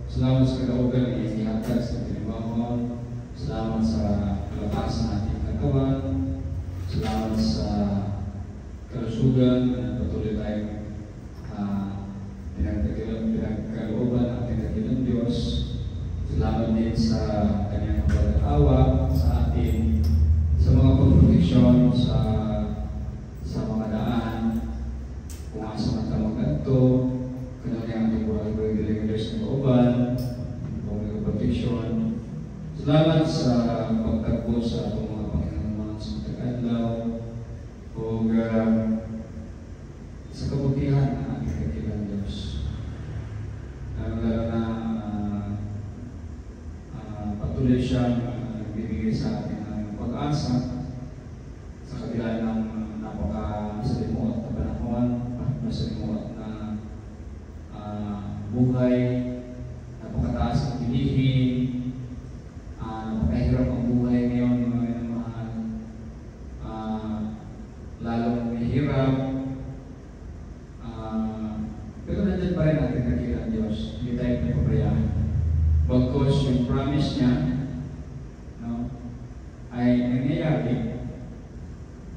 salamat sa kalaugan ng ihatag sa tinibahon. Salamat sa kalakasan ng ating katawan. Salamat sa kalusugan na patuloy tayong pinagkalooban ng ating kagilan Diyos. Salamat din sa kanyang pag-awa sa atin, sa mga pagproteksyon sa mga daan, kung asa man ka magkanto, kanyang ating buhay Diyos ng kauban, ng proteksyon. Salamat sa pagtagpo sa atong mga Panginoon sa Tagadlaw o sa kabutihan ng ating kagilan Diyos. Lalo na patuloy siyang nagbibigay sa atin ng pag-asa sa kabila ng napaka-masalimuot na panahon, masalimuot na buhay, napakataas ang bilihin, napakahirap ang buhay ngayon, mga minamahal, lalong mahirap, pero nandiyan pa rin natin kagilan Diyos, hindi tayo pinapabayaan. Bagkos yung promise niya, no, ay nangyayari,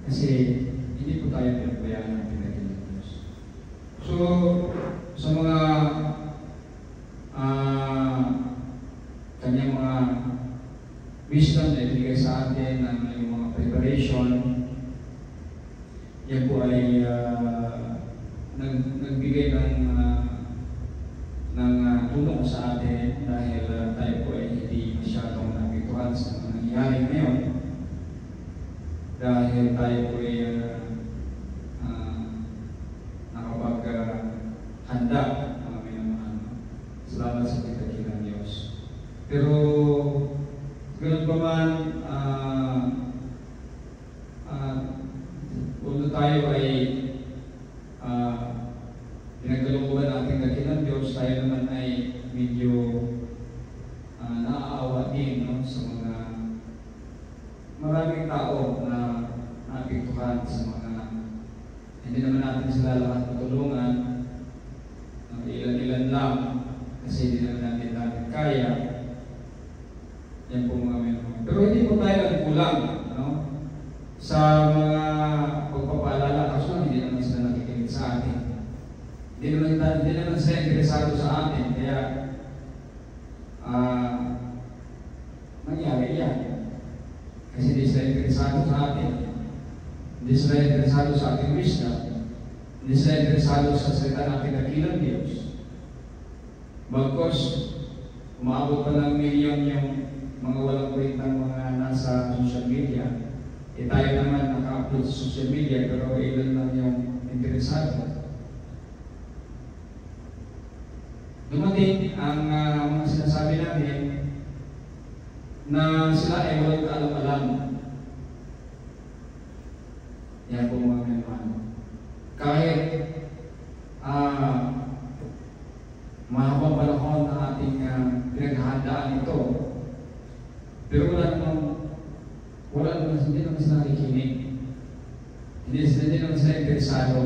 kasi hindi po tayo pinapabayaan natin kagilan Diyos. So, sa mga kanyang mga wisdom na ibigay sa atin ng yung mga preparation, yan po ay nagbigay ng tulong sa atin dahil tayo po ay hindi masyadong nabituhan sa mga nangyayari ngayon dahil tayo po ay handa mga minamahal. Salamat sa pagkakilang Diyos. Pero ganoon pa man, kung tayo ay pinagkalooban natin kakilang Diyos, tayo naman ay medyo naaawa din, no, sa mga maraming tao na napiktuhan sa mga Hindi naman natin sila lahat matulungan. Ilan-ilan lang kasi hindi naman natin kaya. Yan po mga meron. Pero hindi po tayo nagkulang, no? Sa mga pagpapaalala, kaso lang hindi naman sila nakikinig sa atin. Hindi naman sila interesado sa atin, kaya nangyari yan. Kasi hindi sila interesado sa atin. Hindi sila interesado sa ating wisdom. Hindi sila interesado sa salita natin dakilang Diyos. Bagkos, umabot pa ng milyon yung mga walang kwentang mga nasa social media. Tayo naman naka-upload sa social media, pero ilan lang yung interesado. Dumating ang mga sinasabi natin na sila ay walang kaalam-alam. Yan po mga minamahal. Kahit mahabang panahon na ating pinaghahandaan ito, pero wala naman sila nakikinig. Hindi naman sila interesado.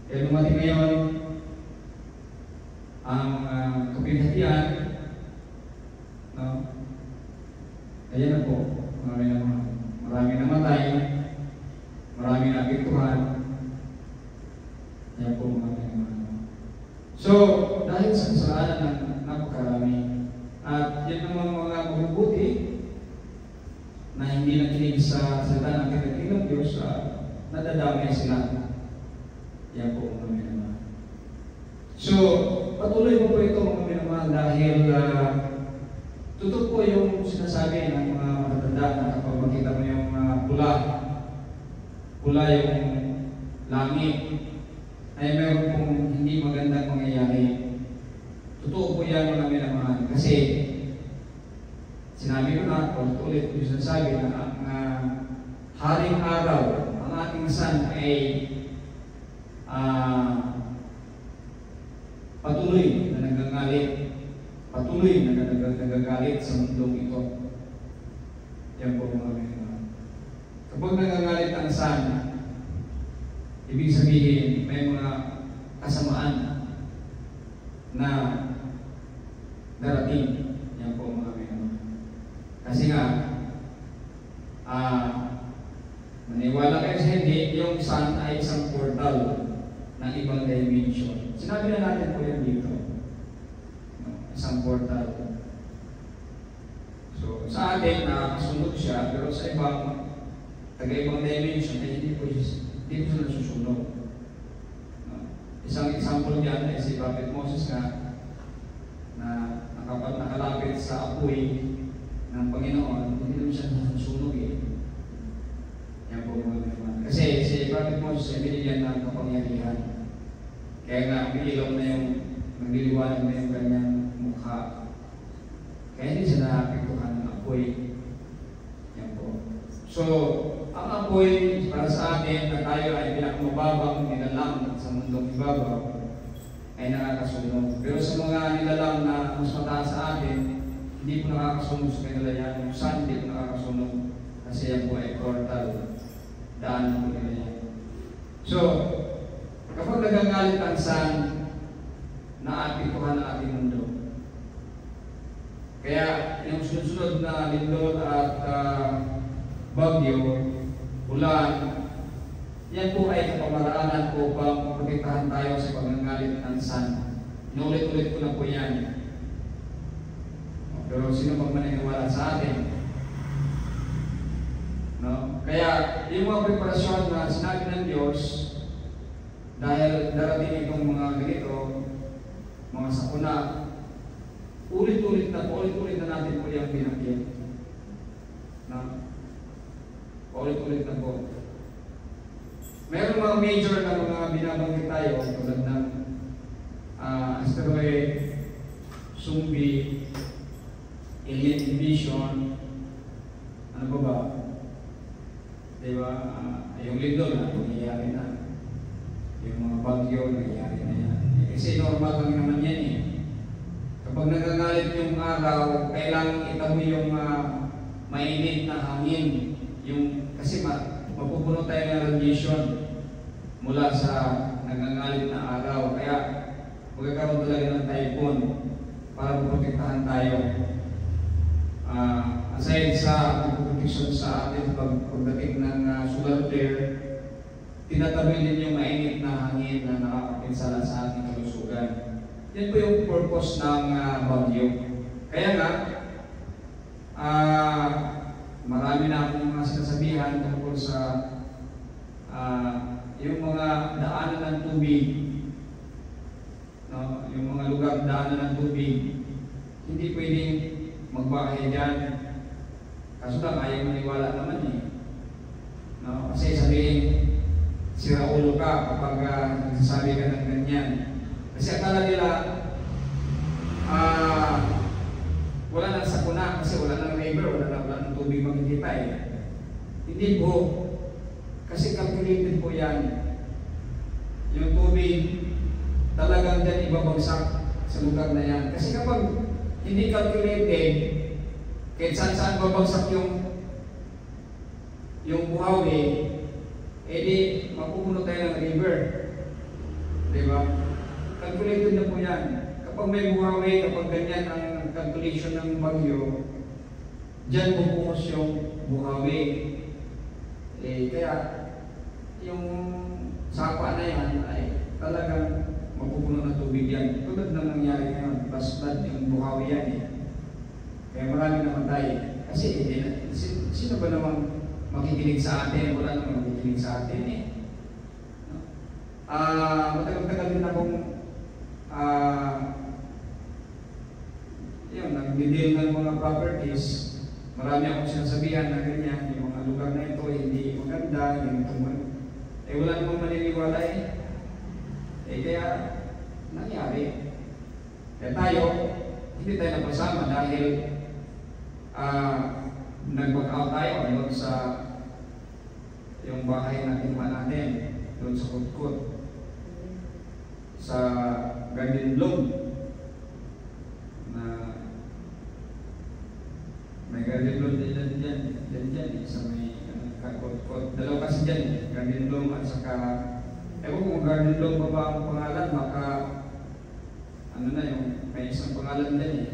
Kaya dumating ngayon ang kapinhatian, no? Ayan na po, marami namatay, marami naapektuhan. Yan po mga So, dahil sa kasalanan ng napakarami, at yan naman mga mabubuti na hindi nakinig sa salita ng kinakilang Diyos, nadadamay sila. Yan po mga minamahal. So, patuloy po ito mga minamahal dahil totoo po yung sinasabi ng mga matatanda na kapag makita mo yung pula yung langit, ay meron pong hindi magandang mangyayari. Totoo po yan mga minamahal. Kasi sinabi ko na, ulit ko sinasabi na ang haring araw, ang ating sun ay patuloy na nagagalit. Patuloy na nagagalit sa mundong ito. Yan po mga minamahal. Kapag nagagalit ang sun, ibig sabihin, may mga kasamaan na darating. Yan po mga minamahal. Kasi nga, maniwala kayo sa hindi, yung sun ay isang portal ng ibang dimension. Sinabi na natin po yan dito. Isang portal. So, sa atin, nakakasunod siya, pero sa taga-ibang dimension, ay hindi po sila susunod. Isang example diyan ay si Prophet Moses na nakalapit sa apoy ng Panginoon, hindi naman siya nasusunog Yan po mga naman. Kasi si Prophet Moses ay binigyan ng kapangyarihan. Kaya nga, umiilaw na yung, nagliliwanag na yung kanyang mukha. Kaya hindi siya naapektuhan ng apoy. Yan po. So, ang apoy para sa atin na tayo ay pinakamababang nilalang sa mundong ibabaw ay nakakasunod. Pero sa mga nilalang na mas mataas sa atin, hindi po nakakasunod sa kanila yan. Yung sun hindi po nakakasunod kasi yan po ay portal. Daan po nila yan. So, kapag nagagalit ang sun, naapektuhan ang ating mundo. Kaya yung sunod-sunod na lindol at bagyo, ulan, yan po ay kapamaraanan po upang protektahan tayo sa pagnangalit ng sun. Inulit-ulit ko na po yan. Pero sino pag maniniwala sa atin? No? Kaya yung mga preparasyon na sinabi ng Diyos, dahil darating itong mga ganito, mga sakuna, ulit-ulit na natin po yung binanggit. No? Ulit-ulit na po. Meron mga major na mga binabanggit tayo tulad ng asteroid, zombie, alien invasion, ano ba ba? Diba? Yung lindol na, nangyayari na. Yung mga bagyo, nangyayari na yan. Kasi normal lang naman yan Kapag nagagalit yung araw, kailangan itabi yung mainit na hangin. Kasi mapupuno tayo ng radiation mula sa nangangalit na araw. Kaya magkakaroon talaga ng typhoon para protektahan tayo. Aside sa protection sa atin pagdating ng solar flare, tinatabi din yung mainit na hangin na nakakapinsala sa ating kalusugan. Yan po yung purpose ng bagyo. Kaya nga, marami na akong mga sinasabihan tungkol sa yung mga daanan ng tubig, no? Yung mga lugar daanan ng tubig, hindi pwedeng magbahay dyan. Kaso lang, ayaw maniwala naman eh. No? Kasi sabihin, sira ulo ka kapag nagsasabi ka ng ganyan. Kasi akala nila, wala nang sakuna kasi wala nang river, wala nang tubig makikita eh. Hindi po. Kasi calculated po yan. Yung tubig, talagang dyan ibabagsak sa lugar na yan. Kasi kapag hindi calculated, kahit saan babagsak yung buhawi, edi mapupuno tayo ng river. Diba? Calculated na po yan. Kapag may buhawi, kapag ganyan ang calculation ng bagyo, dyan pupukos yung buhawi. Kaya, yung sapa na yan ay talagang mapupuno ng tubig yan. Tulad na nangyari ngayon, bastad yung buhawi yan eh. Kaya marami namatay. Kasi sino ba namang makikinig sa atin? Wala namang makikinig sa atin eh. Matagal-tagal din akong nag-deal ng mga properties. Marami akong sinasabihan na ganyan, yung mga lugar na ito hindi maganda, wala namang maniniwala eh. Kaya nangyari. Kaya tayo, hindi tayo napasama dahil nag-workout tayo doon sa yung bahay na kinuha natin, doon sa Kutkut, sa Garden Bloom. May Garden Bloom dyan, sa may Kutkut. Dalawa kasi dyan, Garden Bloom at saka ewan kung Garden Bloom pa ba ang pangalan, baka ano na yung may isang pangalan din eh.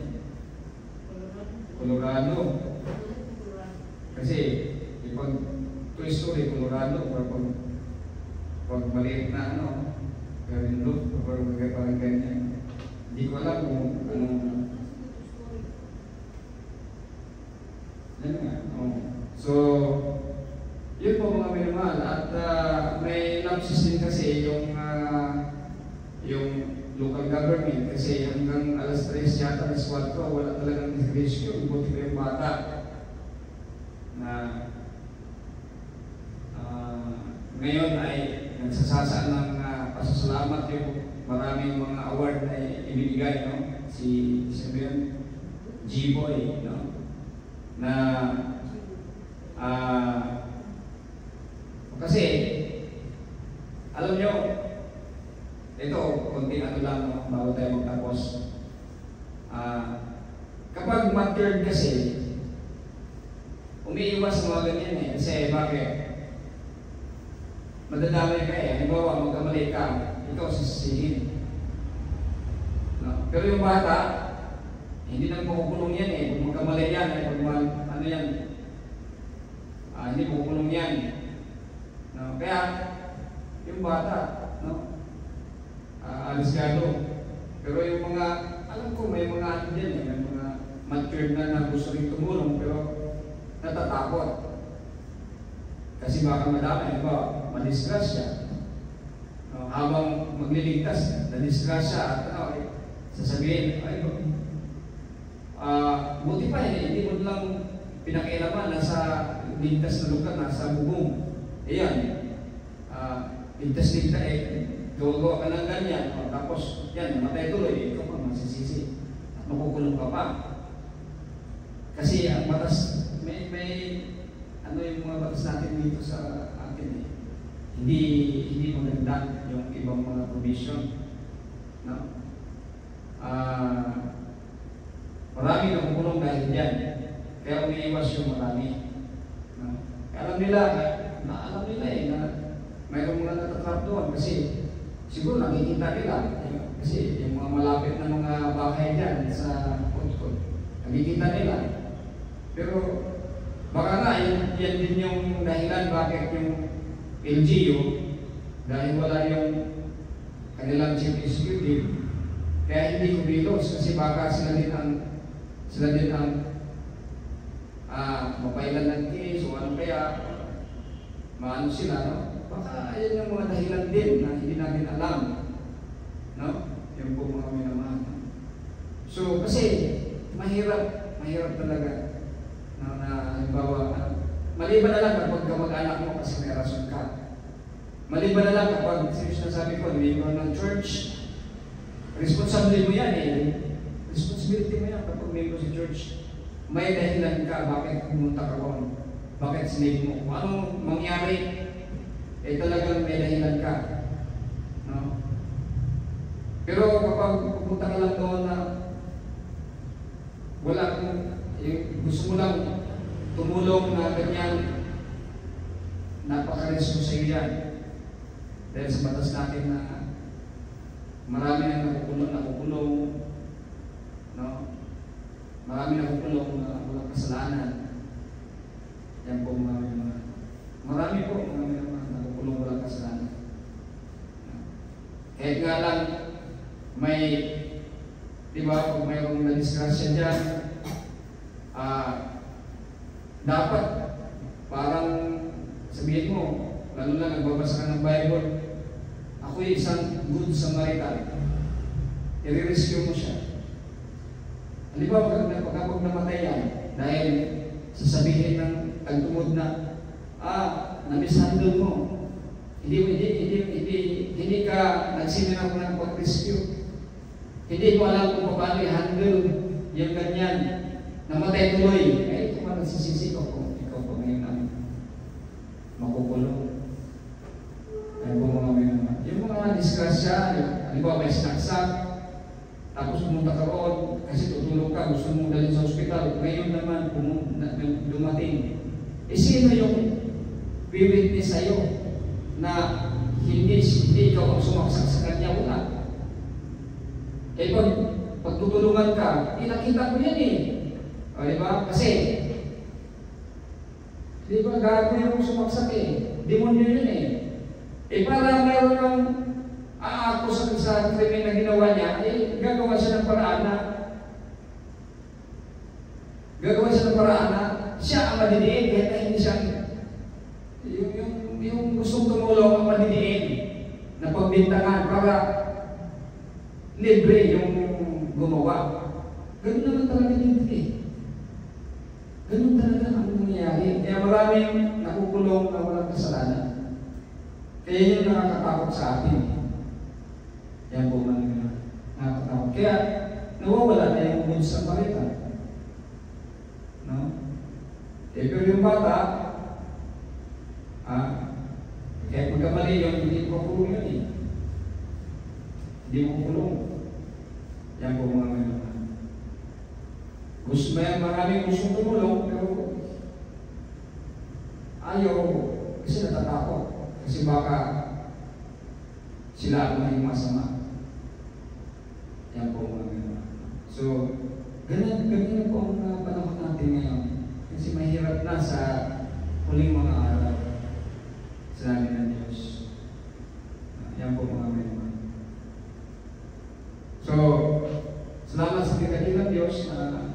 Colorado. Kasi pag Toy Story, Colorado, pag maliit na Garden Bloom, parang ganyan. Hindi ko alam kung anong yan nga. So, yun po mga minamahal. At may lapses din kasi yung local government kasi hanggang alas 3 yata, alas 4, wala talagang rescue. Buti ko yung bata na ngayon ay nagsasasa ng pasasalamat yung maraming mga award na ibinigay, no? Si G-Boy, no? Na kasi alam nyo, ito, konti lang bago tayo magtapos. Kapag matured kasi, umiiwas sa mga ganyan eh. Kasi bakit? Madadamay ka eh. Halimbawa, magkamali ka, ikaw sisihin. No? Pero yung bata, hindi nang makukulong yan eh. Kung magkamali yan, ano yan? Hindi makukulong yan. No? Kaya, yung bata, no? Aliskado. Pero yung mga, alam ko may mga ano dyan eh, may mga matured na gusto rin tumulong pero natatakot. Kasi baka madami, madisgrasya. Habang magliligtas, nadisgrasya at sasabihin, buti pa hindi mo lang pinakialaman nasa ligtas na lugar, nasa bubong. Ayan, ligtas-ligtas gawa ka ng ganyan, tapos yan, namatay tuloy, ikaw pa masisisi at makukulong ka pa. Kasi ang batas, may ano yung mga batas natin dito sa atin eh. Hindi maganda yung ibang mga provision. No? Marami na kukulong dahil dyan. Kaya umiiwas yung marami. No? Kaya alam nila, na alam nila na mayroong mga natatrap doon kasi siguro nakikita nila. Kasi yung mga malapit na mga bahay dyan sa Pudkod, nakikita nila. Pero baka nga, yan din yung dahilan bakit yung LGU, dahil wala yung kanilang chief executive, kaya hindi kumilos kasi baka sila din ang mapailan ng case o ano kaya maano sila, no? Baka yan yung mga dahilan din na hindi natin alam, no? Yung po mga minamahal. So kasi mahirap talaga na halimbawa, maliban na lang kapag kamag-anak mo kasi may rason ka. Maliban na lang kapag sinasabi ko, member ng church, responsibility mo yan responsibility mo yan kapag member sa church. May dahilan ka bakit pumunta ka ron, bakit sinave mo, kung anong mangyari, talagang may dahilan ka, no? Pero kapag pupunta ka lang doon na wala kang, gusto mo lang tumulong na ganyan, napaka-respo sa iyo yan. Dahil sa batas natin na marami na nakukulong, no? Marami na nakukulong na walang kasalanan. Yan po marami po nakukulong walang kasalanan. Kahit nga lang may, di ba, kung mayroong na-disgrasya dyan, dapat parang sabihin mo, lalo na nagbabasa ka ng Bible, ako'y isang good Samaritan, i-rescue mo siya. Halimbawa, pagkapag namatay yan, dahil sasabihin ng tagtumod na, na-mishandle mo, hindi ka nagsiminap ng pag-rescue, hindi mo alam kung paano i-handle yung ganyan, namatay tuloy, ito man nagsisisi ko kung ikaw pa ngayon namin makukulong. Ay po mga may naman. Yung mga disgrasya, halimbawa may sinaksak, tapos pumunta ka roon, kasi tutulog ka, gusto mo dalhin sa ospital, ngayon naman dumating. Sino yung bibitnis sa'yo na hindi ikaw ang sumaksak sa kanya? Wala. Pag tutulungan ka, nakita ko yan O, diba? Kasi, diba, gago yung sumaksak demonyo yun para mayroon kang aakusan sa krimen na ginawa niya, gagawa siya ng paraan na siya ang madidiin, kaya hindi siya yung gustong tumulong ang madidiin na pagbintangan para libre yung gumawa. Ganun naman talaga dito Ganun talaga ang nangyayari. Kaya maraming nakukulong na walang kasalanan. Kaya yun nakakatakot sa atin. Yan po man nakakatakot. Kaya nawawala na yung good Samaritan. No? Pero yung bata, kaya pagkamali yun, hindi ko kulong yun Hindi ko kulong. Yan po mga naman. Maraming gustong tumulong, pero ayaw kasi natatakot. Kasi baka sila ang maging masama. Yan po mga naman. So, ganyan po ang panahon natin ngayon. Kasi mahirap na sa huling mga araw. Sinabi ng Diyos. Yan po mga naman. So, salamat sa katilang Diyos na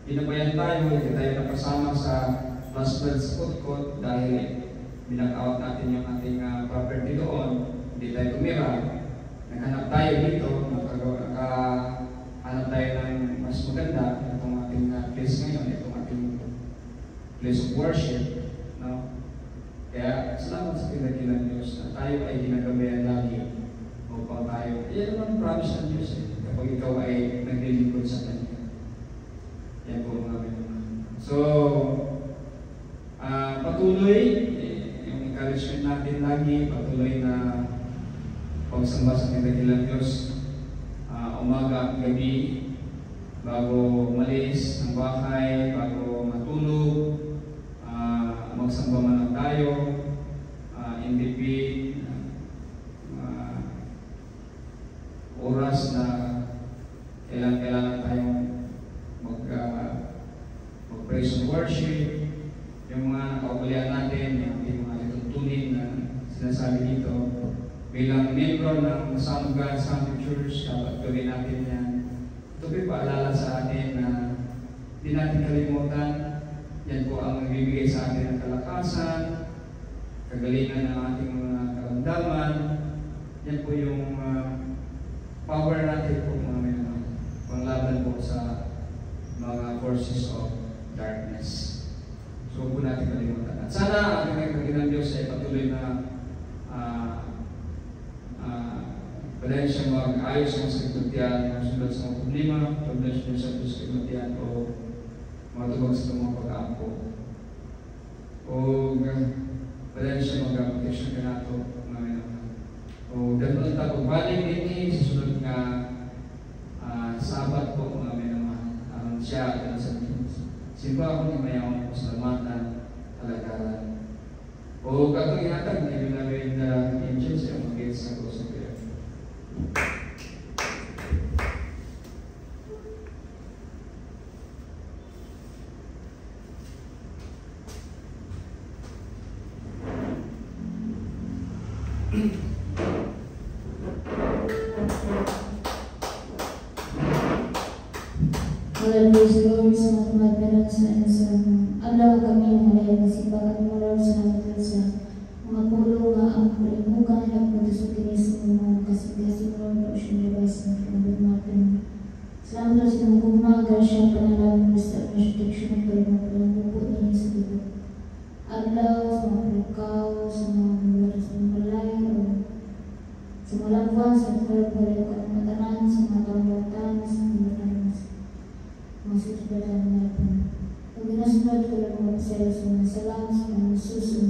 binabayan tayo, hindi tayo napasama sa last blood sa Pudkod dahil binag-out natin yung ating property doon, hindi tayo tumira. Naghanap tayo dito, nakahanap tayo ng mas maganda, itong ating place ngayon, itong ating place of worship. No? Kaya salamat sa katilang Diyos na tayo ay ginagabayan lagi upang tayo. Yan naman promise ng Diyos kapag ikaw ay naglilingkod sa Kanya. Yan po mga naman. So, patuloy, yung encouragement natin lagi, patuloy na pagsamba sa kanilang Diyos, umaga, gabi, bago umalis ng bahay, bago matulog, magsamba man tayo, praise and worship, yung mga nakaugalian natin, yung ating mga lituntunin na sinasabi dito, bilang membro ng Son of God Sunday Church, dapat gawin natin yan. Ito po'y paalala sa atin na hindi natin kalimutan. Yan po ang nagbibigay sa atin ng kalakasan, kagalingan ng ating mga karamdaman. Yan po yung power natin po mga panglaban po sa mga forces of darkness. So po natin kalimutan. At sana ang ating ng Diyos ay patuloy na pwede siya mag-ayos ng sakitutian, masunod sa mga problema, pwede siya sa sakitutian o matubag sa mga pag-aampo. O pwede siya mag-protection ka nato. O ganun ta pagbalik din sa sunod nga Sabat po mga minamahal. Aron siya at sa simba ako ni mayawang pasalamatan, kalagaran. O katong ihatag niya beloved angels yung mag-get sa ko sa prayer. Lord, praise the Lord sa mga tumadmeron sa adlaw kami ng malayan na simbahan mo, Lord, sa mga pulo nga ang kulimukan at pagkasukinis mo kasing-kasing, Lord, o sinibas ng kinabagmatan. Salamat, Lord, sa mga kumaga siya panalangin mo sa protection at palimupo niya sa dito. Adlaw, sa mga pulkaw, sa mga lugar sa mga malay, o sa mga lagwan, sa mga matanan, sa mga tawatan, sa mga masih berjalan pun. Kemudian sempat kalau saya salam sama Yesus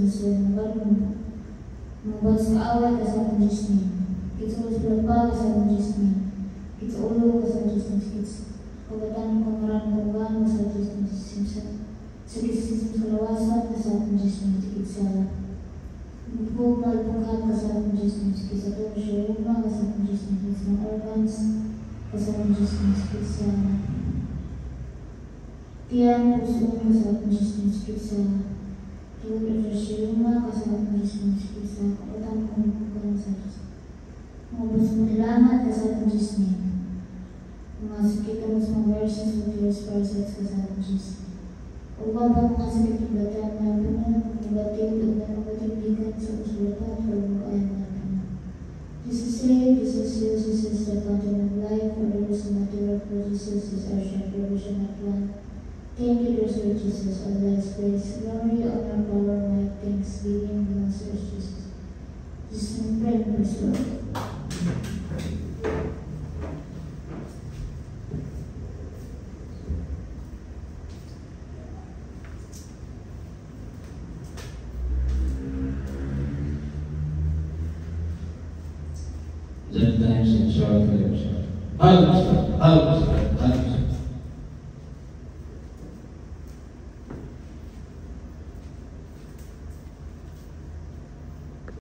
membuat seawal kesalahan jisni. Kita harus berapa kesalahan jisni. Kita ulu kesalahan jisni kita. Kebetulan pengeran kesalahan jisni sedikit kelewasan kesalahan jisni kita. Buku melakukan kesalahan jisni kita satu rumah kesalahan jisni kita organs kesalahan jisni kita. Tiang usul kesalahan bisnis kita, turut bersiruma kesalahan bisnis kita, kebetulan mengumpulkan saja. Mau berselamat kesalahan bisnis, memasuki terus memversi setiap proses kesalahan bisnis. Allah mengasih kegiatan yang benar, mengobati dan mengobatikan sesuatu permukaan yang benar. Jesus said, Jesus is the fountain of life, for there is no material for Jesus is our shepherd, provision at one. Thank you, Lord Jesus, Allah is praise, glory, honor, power, might, thanksgiving, belongs to Jesus. Jesus in prayer, praise the Lord. Sometimes in short,